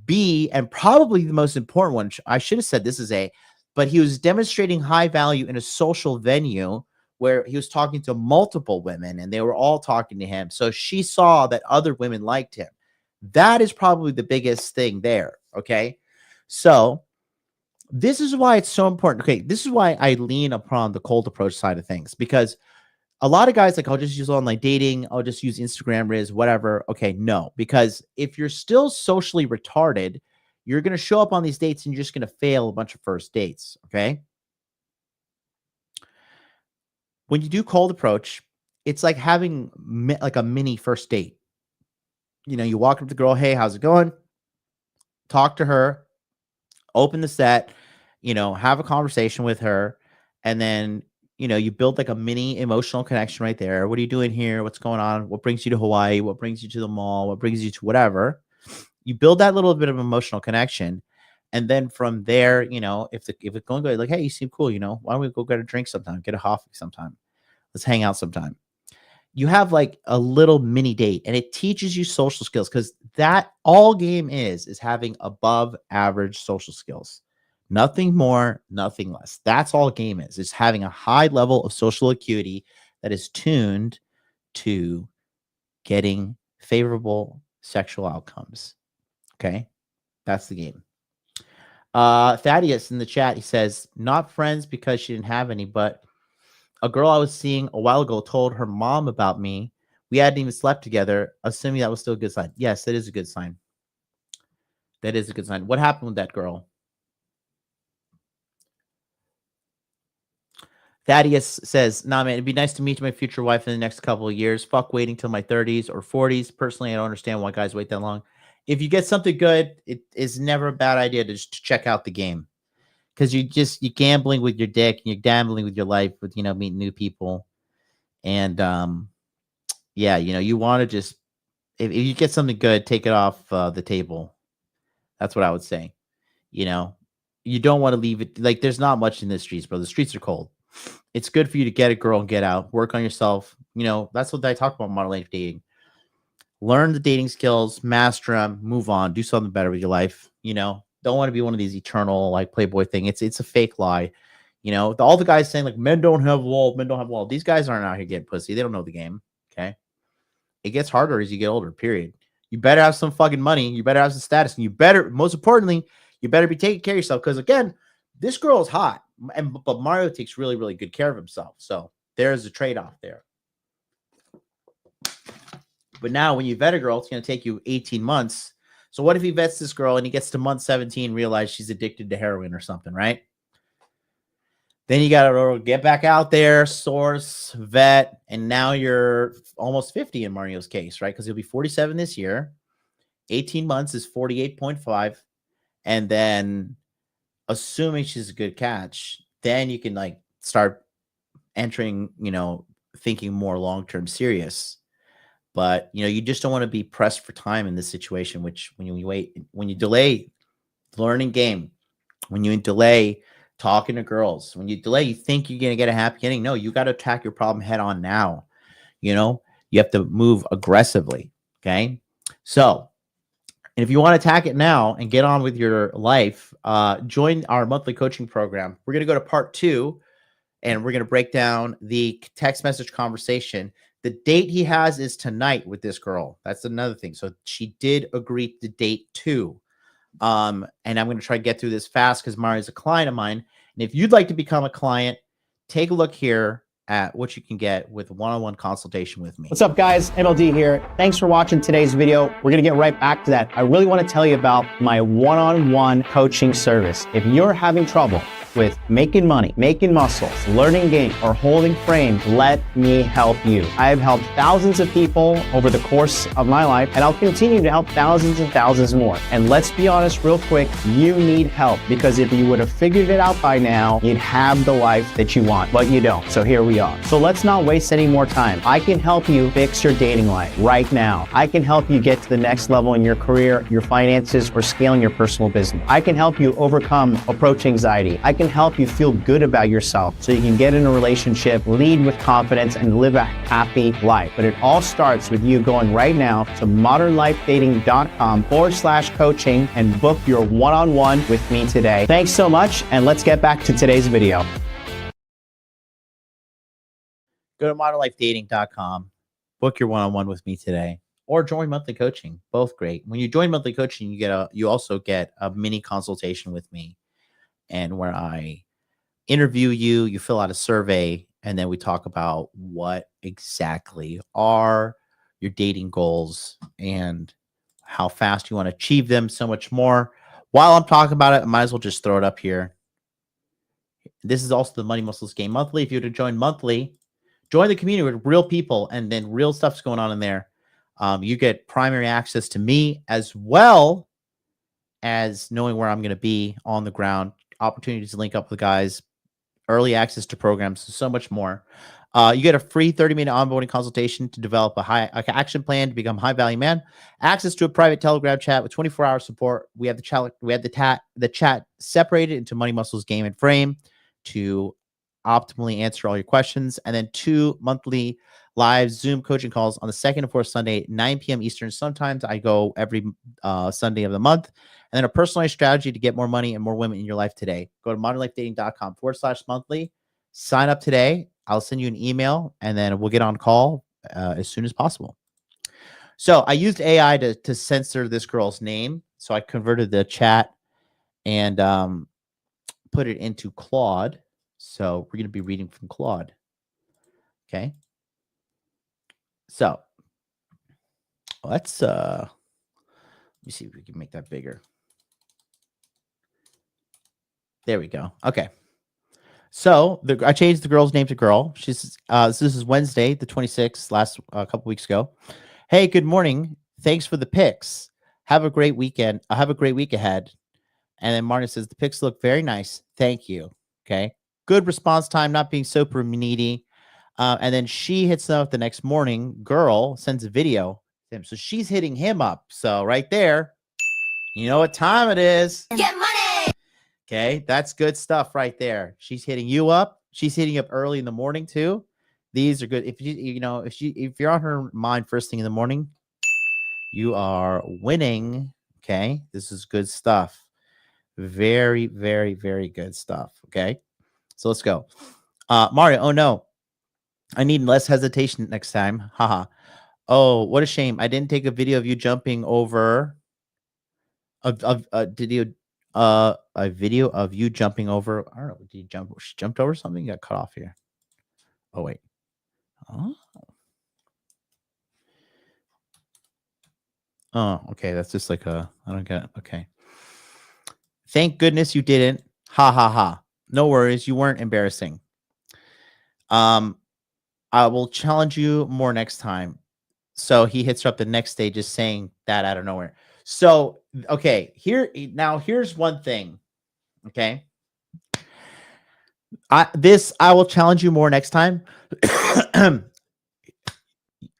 B, and probably the most important one, I should have said this is A, but he was demonstrating high value in a social venue where he was talking to multiple women and they were all talking to him. So she saw that other women liked him. That is probably the biggest thing there. Okay. So this is why it's so important. Okay. This is why I lean upon the cold approach side of things, because a lot of guys like, I'll just use online dating. I'll just use Instagram, Riz, whatever. Okay. No, because if you're still socially retarded, you're going to show up on these dates and you're just going to fail a bunch of first dates. Okay. When you do cold approach, it's like having like a mini first date. You know, you walk up to the girl, hey, how's it going? Talk to her, open the set, you know, have a conversation with her. And then, you know, you build like a mini emotional connection right there. What are you doing here? What's going on? What brings you to Hawaii? What brings you to the mall? What brings you to whatever? You build that little bit of emotional connection. And then from there, you know, if it's going good, like, hey, you seem cool, you know, why don't we go get a drink sometime, get a coffee sometime? Let's hang out sometime. You have like a little mini date, and it teaches you social skills, because that all game is having above average social skills. Nothing more, nothing less. That's all game is. It's having a high level of social acuity that is tuned to getting favorable sexual outcomes. Okay. That's the game. Thaddeus in the chat, he says, not friends because she didn't have any, but a girl I was seeing a while ago told her mom about me. We hadn't even slept together, assuming that was still a good sign. Yes, that is a good sign. That is a good sign. What happened with that girl? Thaddeus says, nah, man, it'd be nice to meet my future wife in the next couple of years. Fuck waiting till my 30s or 40s. Personally, I don't understand why guys wait that long. If you get something good, it is never a bad idea to just check out the game. Because you're gambling with your dick, and you're gambling with your life, with, you know, meeting new people. And yeah, you know, you want to just, if you get something good, take it off the table. That's what I would say. You know, you don't want to leave it, like, there's not much in the streets, bro. The streets are cold. It's good for you to get a girl and get out, work on yourself. You know, that's what I talk about model life dating. Learn the dating skills, master them, move on, do something better with your life. You know, don't want to be one of these eternal like Playboy thing. It's a fake lie. You know, all the guys saying like men don't have wall, men don't have wall. These guys aren't out here getting pussy. They don't know the game. Okay. It gets harder as you get older, period. You better have some fucking money. You better have some status. And you better, most importantly, you better be taking care of yourself. Because again, this girl is hot. But Mario takes really, really good care of himself. So there's a trade-off there. But now when you vet a girl, it's going to take you 18 months. So what if he vets this girl and he gets to month 17, realize she's addicted to heroin or something, right? Then you got to get back out there, source, vet, and now you're almost 50 in Mario's case, right? Because he'll be 47 this year. 18 months is 48.5. And then assuming she's a good catch, then you can like start entering, you know, thinking more long-term serious. But, you know, you just don't want to be pressed for time in this situation, which when you wait, when you delay learning game, when you delay talking to girls, when you delay, you think you're going to get a happy ending. No, you got to attack your problem head on now. You know, you have to move aggressively. Okay. So, and if you want to attack it now and get on with your life, join our monthly coaching program. We're going to go to part 2, and we're going to break down the text message conversation. The date he has is tonight with this girl. That's another thing. So she did agree to date 2. And I'm going to try to get through this fast because Mario's a client of mine. And if you'd like to become a client, take a look here at what you can get with one-on-one consultation with me. What's up, guys? MLD here. Thanks for watching today's video. We're going to get right back to that. I really want to tell you about my one-on-one coaching service. If you're having trouble with making money, making muscles, learning game, or holding frame, let me help you. I have helped thousands of people over the course of my life, and I'll continue to help thousands and thousands more. And let's be honest real quick, you need help, because if you would have figured it out by now, you'd have the life that you want, but you don't. So here we are. So let's not waste any more time. I can help you fix your dating life right now. I can help you get to the next level in your career, your finances, or scaling your personal business. I can help you overcome approach anxiety. I can help you feel good about yourself so you can get in a relationship, lead with confidence, and live a happy life. But it all starts with you going right now to modernlifedating.com/coaching and book your one-on-one with me today. Thanks so much, and let's get back to today's video. Go to modernlifedating.com, book your one-on-one with me today, or join monthly coaching. Both great. When you join monthly coaching, you also get a mini consultation with me, and where I interview you, you fill out a survey, and then we talk about what exactly are your dating goals and how fast you want to achieve them, so much more. While I'm talking about it, I might as well just throw it up here. This is also the Money Muscles Game Monthly. If you were to join monthly, join the community with real people, and then real stuff's going on in there. You get primary access to me, as well as knowing where I'm going to be on the ground, opportunities to link up with guys, early access to programs, so much more. You get a free 30-minute onboarding consultation to develop a high action plan to become a high-value man. Access to a private Telegram chat with 24-hour support. We have the chat separated into Money Muscles Game and Frame to optimally answer all your questions, and then 2 monthly live Zoom coaching calls on the second and fourth Sunday at 9 p.m. Eastern. Sometimes I go every Sunday of the month. And then a personalized strategy to get more money and more women in your life today. Go to modernlifedating.com/monthly. Sign up today. I'll send you an email, and then we'll get on call as soon as possible. So I used AI to censor this girl's name. So I converted the chat and put it into Claude. So we're going to be reading from Claude. Okay. So let's let me see if we can make that bigger. There we go. Okay. So I changed the girl's name to Girl. She's this is Wednesday, the 26th, last couple weeks ago. Hey, good morning. Thanks for the pics. Have a great weekend. Have a great week ahead. And then Martin says the pics look very nice. Thank you. Okay. Good response time, not being super needy. And then she hits them up the next morning. Girl sends a video to him. So she's hitting him up. So right there, you know what time it is. Get money. Okay, that's good stuff right there. She's hitting you up. She's hitting you up early in the morning too. These are good. If if you're on her mind first thing in the morning, you are winning. Okay, this is good stuff. Very, very, very good stuff. Okay, so let's go. Mario, oh no, I need less hesitation next time. Haha. Oh, what a shame. I didn't take a video of you jumping over. Did you? A video of you jumping over. I don't know. Did you jump? She jumped over something. Got cut off here. Oh wait. Oh, okay. That's just like I don't get it. Okay. Thank goodness you didn't. Ha ha ha. No worries. You weren't embarrassing. I will challenge you more next time. So he hits her up the next day, just saying that out of nowhere. So, okay, here's one thing. Okay. I will challenge you more next time.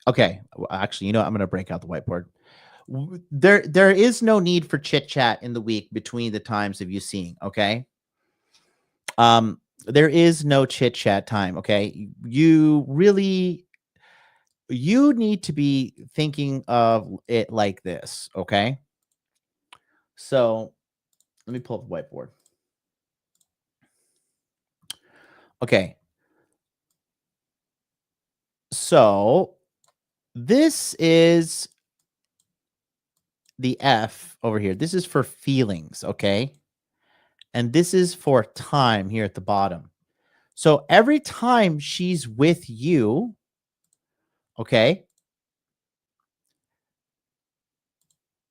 Okay. Well, actually, you know what? I'm going to break out the whiteboard. There is no need for chit chat in the week between the times of you seeing. Okay. There is no chit chat time. Okay. You need to be thinking of it like this. Okay. So let me pull up the whiteboard. Okay. So this is the F over here. This is for feelings. Okay. And this is for time here at the bottom. So every time she's with you, okay,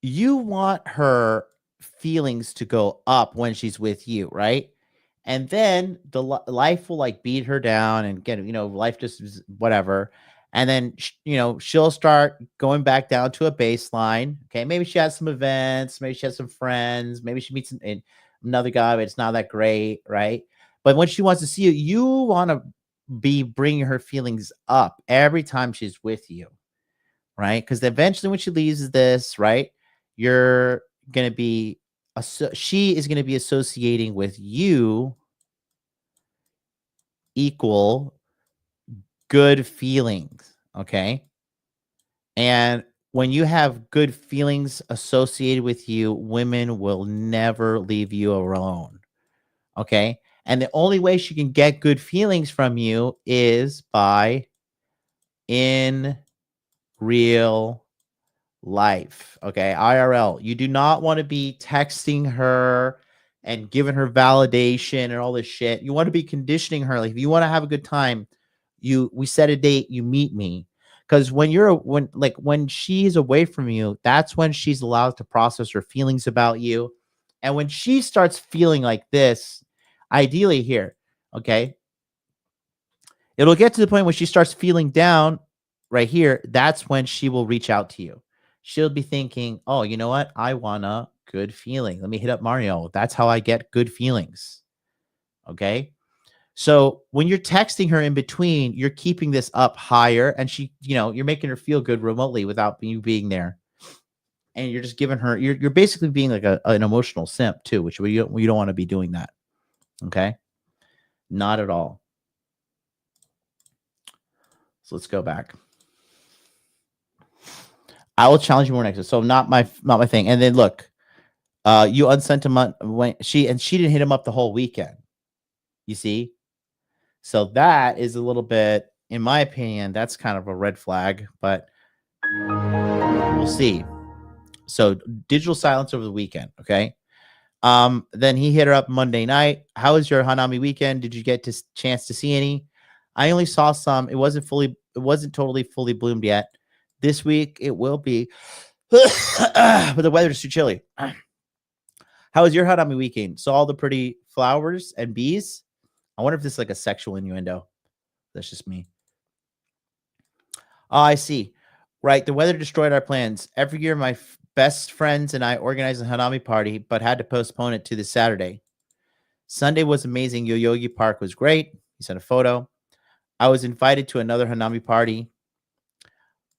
you want her feelings to go up when she's with you, right? And then the life will like beat her down and get, life just is whatever. And then, she'll start going back down to a baseline. Okay. Maybe she has some events. Maybe she has some friends. Maybe she meets another guy, but it's not that great. Right. But when she wants to see you, you want to be bringing her feelings up every time she's with you. Right. Because eventually when she leaves this, right, you're going to be, she is going to be associating with you equal good feelings. Okay. And when you have good feelings associated with you, women will never leave you alone. Okay. And the only way she can get good feelings from you is by in real life. Okay, IRL. You do not want to be texting her and giving her validation and all this shit. You want to be conditioning her. Like, if you want to have a good time, we set a date, you meet me. Because when she's away from you, that's when she's allowed to process her feelings about you. And when she starts feeling like this, ideally here, okay, it'll get to the point when she starts feeling down right here. That's when she will reach out to you. She'll be thinking, oh, you know what? I want a good feeling. Let me hit up Mario. That's how I get good feelings. Okay. So when you're texting her in between, you're keeping this up higher, and she, you're making her feel good remotely without you being there. And you're just giving her, you're basically being like an emotional simp too, which you don't want to be doing that. Okay. Not at all. So let's go back. I will challenge you more next. So not my thing. And then look, you unsent him when she didn't hit him up the whole weekend. You see? So that is a little bit, in my opinion, that's kind of a red flag, but we'll see. So digital silence over the weekend. Okay. Then he hit her up Monday night. How was your Hanami weekend? Did you get to chance to see any? I only saw some. It wasn't totally fully bloomed yet. This week it will be, but the weather's too chilly. How was your Hanami weekend? Saw all the pretty flowers and bees. I wonder if this is like a sexual innuendo. That's just me. Oh, I see. Right. The weather destroyed our plans. Every year, my best friends and I organized a Hanami party, but had to postpone it to this Saturday. Sunday was amazing. Yoyogi Park was great. He sent a photo. I was invited to another Hanami party.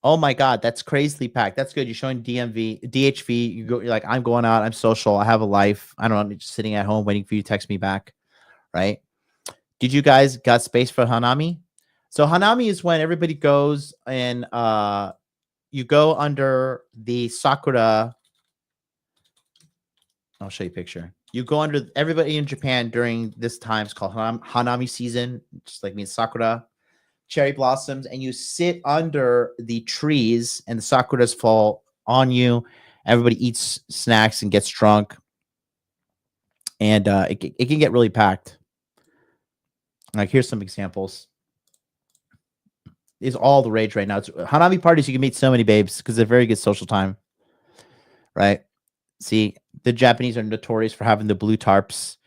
Oh my God, that's crazily packed. That's good. You're showing DHV. You're like, I'm going out. I'm social. I have a life. I don't know. I'm just sitting at home waiting for you to text me back. Right. Did you guys got space for Hanami? So Hanami is when everybody goes and you go under the sakura. I'll show you a picture. You go under everybody in Japan during this time. It's called Hanami season, just like means sakura, cherry blossoms, and you sit under the trees and the sakuras fall on you. Everybody eats snacks and gets drunk. And it can get really packed. Like, here's some examples. Is all the rage right now. It's Hanami parties. You can meet so many babes because they're very good social time. Right. See, the Japanese are notorious for having the blue tarps,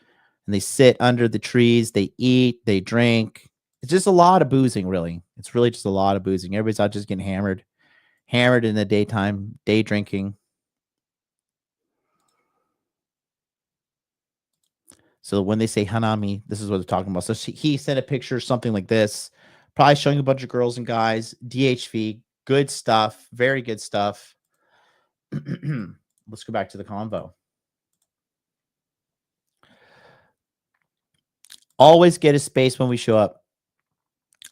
and they sit under the trees. They eat, they drink. It's just a lot of boozing, really. It's really just a lot of boozing. Everybody's out just getting hammered in the daytime, day drinking. So when they say Hanami, this is what they're talking about. So he sent a picture, something like this, probably showing a bunch of girls and guys, DHV, good stuff, very good stuff. Let's go back to the convo. Always get a space when we show up.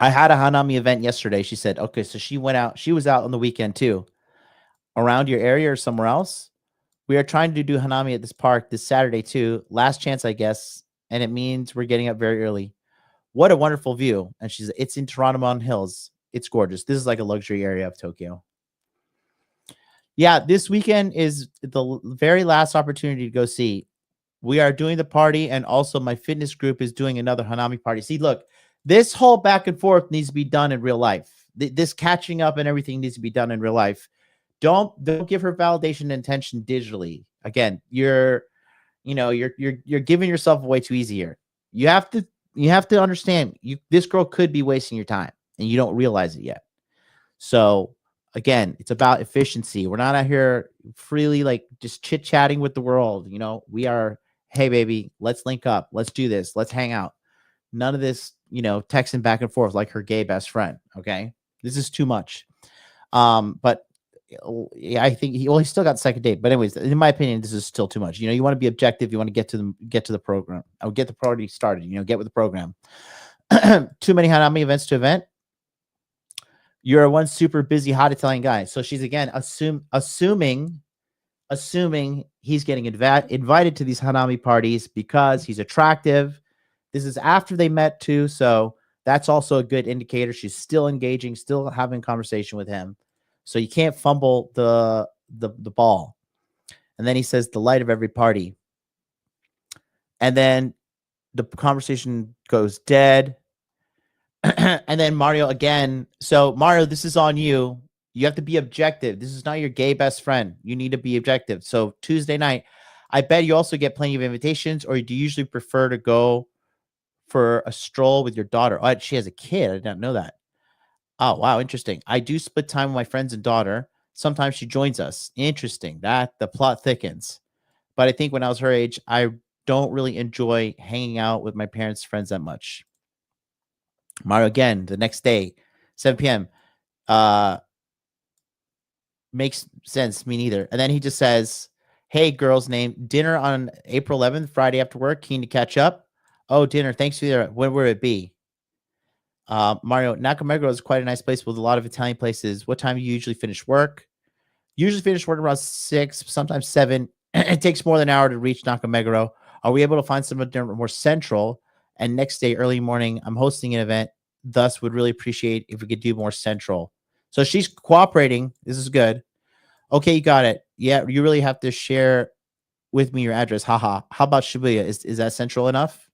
I had a Hanami event yesterday. She said, okay, so she went out. She was out on the weekend too. Around your area or somewhere else? We are trying to do Hanami at this park this Saturday too. Last chance, I guess. And it means we're getting up very early. What a wonderful view. And it's in Toronto Hills. It's gorgeous. This is like a luxury area of Tokyo. Yeah, this weekend is the very last opportunity to go see. We are doing the party, and also my fitness group is doing another Hanami party. See, look, this whole back and forth needs to be done in real life. This catching up and everything needs to be done in real life. Don't give her validation and attention digitally. Again, you're giving yourself away too easy here. You have to understand this girl could be wasting your time and you don't realize it yet. So again, it's about efficiency. We're not out here freely like just chit-chatting with the world. We are, hey baby, let's link up. Let's do this. Let's hang out. None of this, texting back and forth like her gay best friend. Okay. This is too much. But I think he still got second date, but anyways, in my opinion, this is still too much. You want to be objective. You want to get to the program. I would get the party started. Get with the program. Too many Hanami events to event. You're one super busy hot Italian guy. So she's again assuming he's getting invited to these Hanami parties because he's attractive. This is after they met too. So That's also a good indicator. She's still engaging, still having conversation with him. So you can't fumble the ball. And then he says the light of every party. And then the conversation goes dead. And then Mario again. So Mario, this is on you. You have to be objective. This is not your gay best friend. You need to be objective. So Tuesday night, I bet you also get plenty of invitations, or do you usually prefer to go for a stroll with your daughter? Oh, she has a kid. I didn't know that. Oh, wow. Interesting. I do split time with my friends and daughter. Sometimes she joins us. Interesting. That the plot thickens. But I think when I was her age, I don't really enjoy hanging out with my parents' friends that much. Mario again, the next day, 7 p.m. Makes sense. Me neither. And then he just says, hey, girl's name, dinner on April 11th, Friday after work. Keen to catch up. Oh, dinner. Thanks for the. When will it be? Mario, Nakameguro is quite a nice place with a lot of Italian places. What time do you usually finish work? Usually finish work around 6, sometimes 7. It takes more than an hour to reach Nakameguro. Are we able to find someone more central? And next day, early morning, I'm hosting an event. Thus, would really appreciate if we could do more central. So she's cooperating. This is good. Okay, you got it. Yeah, you really have to share with me your address. Haha. How about Shibuya? Is that central enough?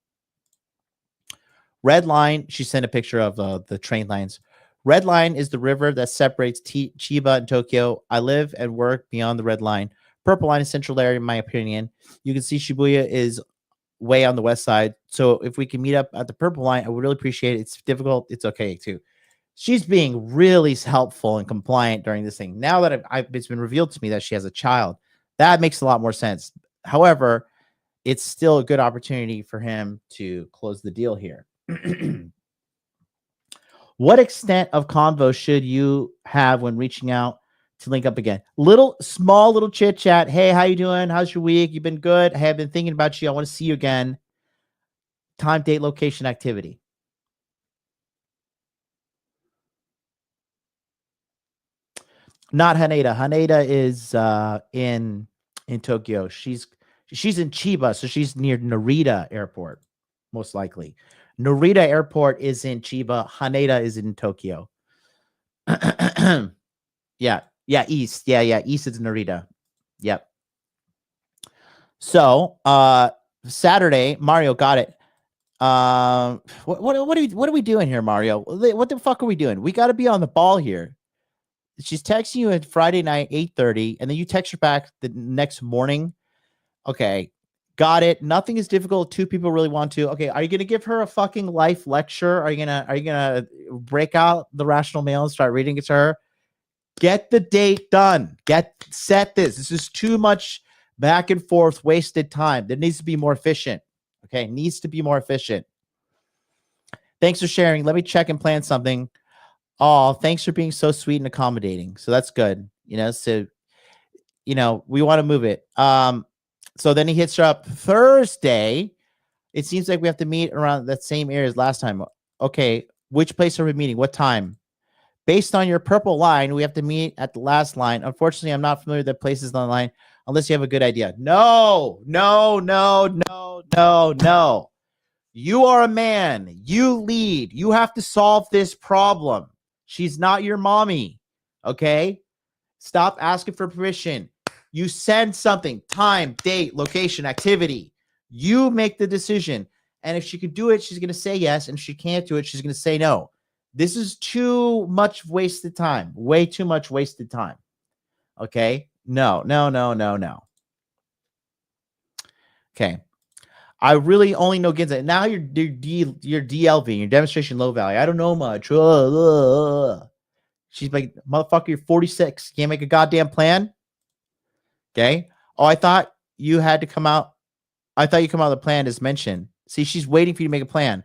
Red line. She sent a picture of the train lines. Red line is the river that separates Chiba and Tokyo. I live and work beyond the red line. Purple line is central area, in my opinion. You can see Shibuya is way on the west side. So if we can meet up at the purple line, I would really appreciate it. It's difficult. It's okay too. She's being really helpful and compliant during this thing. Now that it's been revealed to me that she has a child, that makes a lot more sense. However, it's still a good opportunity for him to close the deal here. What extent of convo should you have when reaching out to link up again? Small little chit chat. Hey, how you doing? How's your week? You've been good. I have been thinking about you. I want to see you again. Time, date, location, activity. Not Haneda. Haneda is in Tokyo. She's in Chiba, so she's near Narita Airport, most likely. Narita Airport is in Chiba. Haneda is in Tokyo. Yeah, east. Yeah, east is Narita. Yep. So Saturday, Mario got it. What are we doing here, Mario? What the fuck are we doing? We got to be on the ball here. She's texting you at Friday night, 8:30, and then you text her back the next morning. Okay, got it. Nothing is difficult. Two people really want to. Okay, are you gonna give her a fucking life lecture? Are you gonna break out the Rational Mail and start reading it to her? Get the date done. Set this. This is too much back and forth, wasted time. That needs to be more efficient. Okay, needs to be more efficient. Thanks for sharing. Let me check and plan something. Oh, thanks for being so sweet and accommodating. So that's good. So, we want to move it. So then he hits her up Thursday. It seems like we have to meet around that same area as last time. Okay. Which place are we meeting? What time? Based on your purple line, we have to meet at the last line. Unfortunately, I'm not familiar with the places on the line unless you have a good idea. No. You are a man. You lead. You have to solve this problem. She's not your mommy. Okay? Stop asking for permission. You send something, time, date, location, activity. You make the decision. And if she can do it, she's going to say yes. And if she can't do it, she's going to say no. This is too much wasted time. Way too much wasted time. Okay? No. Okay. I really only know Ginza. Now you're DLV, your demonstration low value. I don't know much. She's like, motherfucker, you're 46. Can't make a goddamn plan. Okay. Oh, I thought you had to come out. I thought you come out of the plan as mentioned. See, she's waiting for you to make a plan.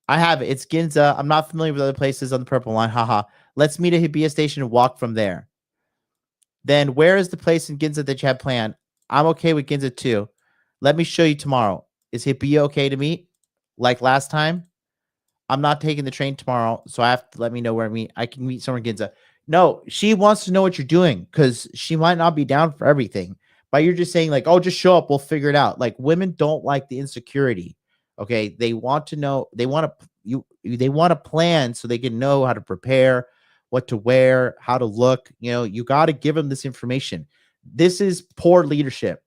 I have it. It's Ginza. I'm not familiar with other places on the purple line. Haha. Let's meet at Hibiya Station and walk from there. Then where is the place in Ginza that you have planned? I'm okay with Ginza too. Let me show you tomorrow. Is Hibiya okay to meet? Like last time? I'm not taking the train tomorrow, so I have to let me know where I meet. I can meet somewhere in Ginza. No, she wants to know what you're doing because she might not be down for everything. But you're just saying like, oh, just show up. We'll figure it out. Like women don't like the insecurity. Okay. They want to know. They want to they want a plan so they can know how to prepare, what to wear, how to look. You got to give them this information. This is poor leadership.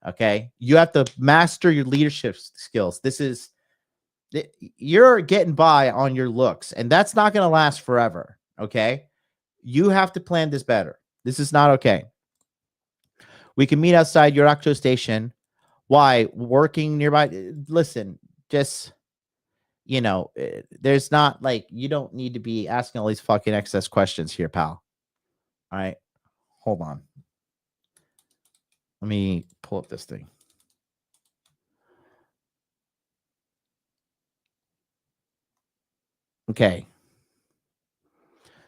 Okay. You have to master your leadership skills. You're getting by on your looks, and that's not going to last forever. Okay. You have to plan this better. This is not okay. We can meet outside your Octo station. Why? Working nearby. Listen, just, there's not like, you don't need to be asking all these fucking excess questions here, pal. All right. Hold on. Let me pull up this thing. Okay.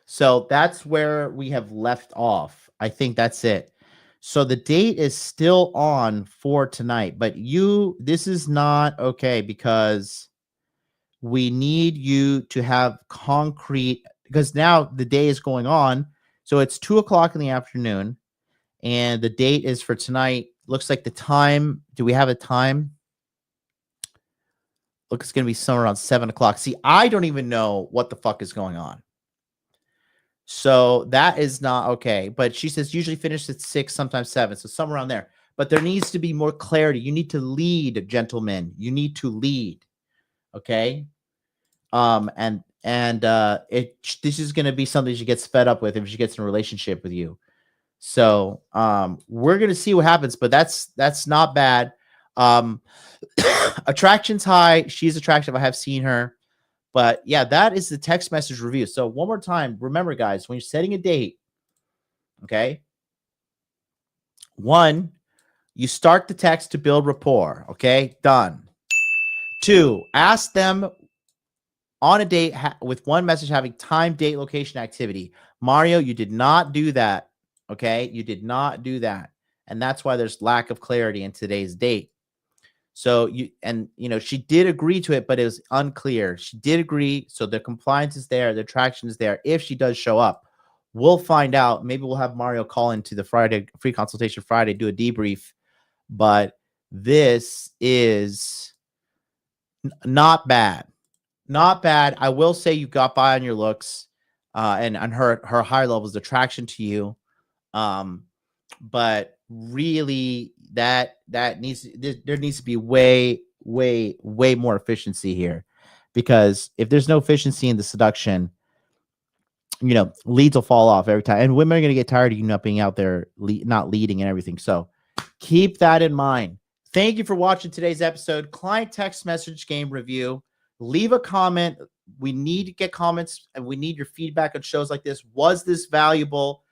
So that's where we have left off. I think that's it. So the date is still on for tonight, but this is not okay, because we need you to have concrete, because now the day is going on. So it's 2:00 in the afternoon, and the date is for tonight. Looks like the time. Do we have a time? Looks, it's going to be somewhere around 7:00. See, I don't even know what the fuck is going on. So that is not okay. But she says usually finish at 6, sometimes 7. So somewhere around there. But there needs to be more clarity. You need to lead, gentlemen. You need to lead. Okay. This is going to be something she gets fed up with if she gets in a relationship with you. So we're going to see what happens, but that's not bad. Attraction's high. She's attractive. I have seen her. But yeah, that is the text message review. So one more time, remember, guys, when you're setting a date, okay, 1, you start the text to build rapport. Okay, done. 2, ask them on a date with one message having time, date, location, activity. Mario, you did not do that. Okay, you did not do that. And that's why there's lack of clarity in today's date. So she did agree to it, but it was unclear. She did agree. So the compliance is there. The attraction is there. If she does show up, we'll find out. Maybe we'll have Mario call into the Friday free consultation Friday, do a debrief. But this is not bad. Not bad. I will say you got by on your looks and on her higher levels of attraction to you. But really, there needs to be way more efficiency here, because if there's no efficiency in the seduction, leads will fall off every time, and women are going to get tired of you not being out there, not leading and everything. So keep that in mind. Thank you for watching today's episode, client text message game review. Leave a comment. We need to get comments, and we need your feedback on shows like this. Was this valuable?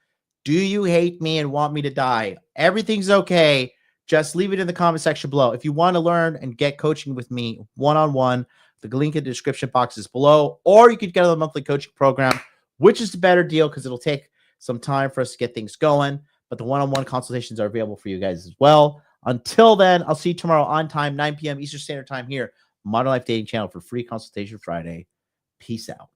Do you hate me and want me to die? Everything's okay. Just leave it in the comment section below. If you want to learn and get coaching with me one-on-one, the link in the description box is below, or you could get a monthly coaching program, which is the better deal because it'll take some time for us to get things going. But the one-on-one consultations are available for you guys as well. Until then, I'll see you tomorrow on time, 9 p.m. Eastern Standard Time here, Modern Life Dating Channel for Free Consultation Friday. Peace out.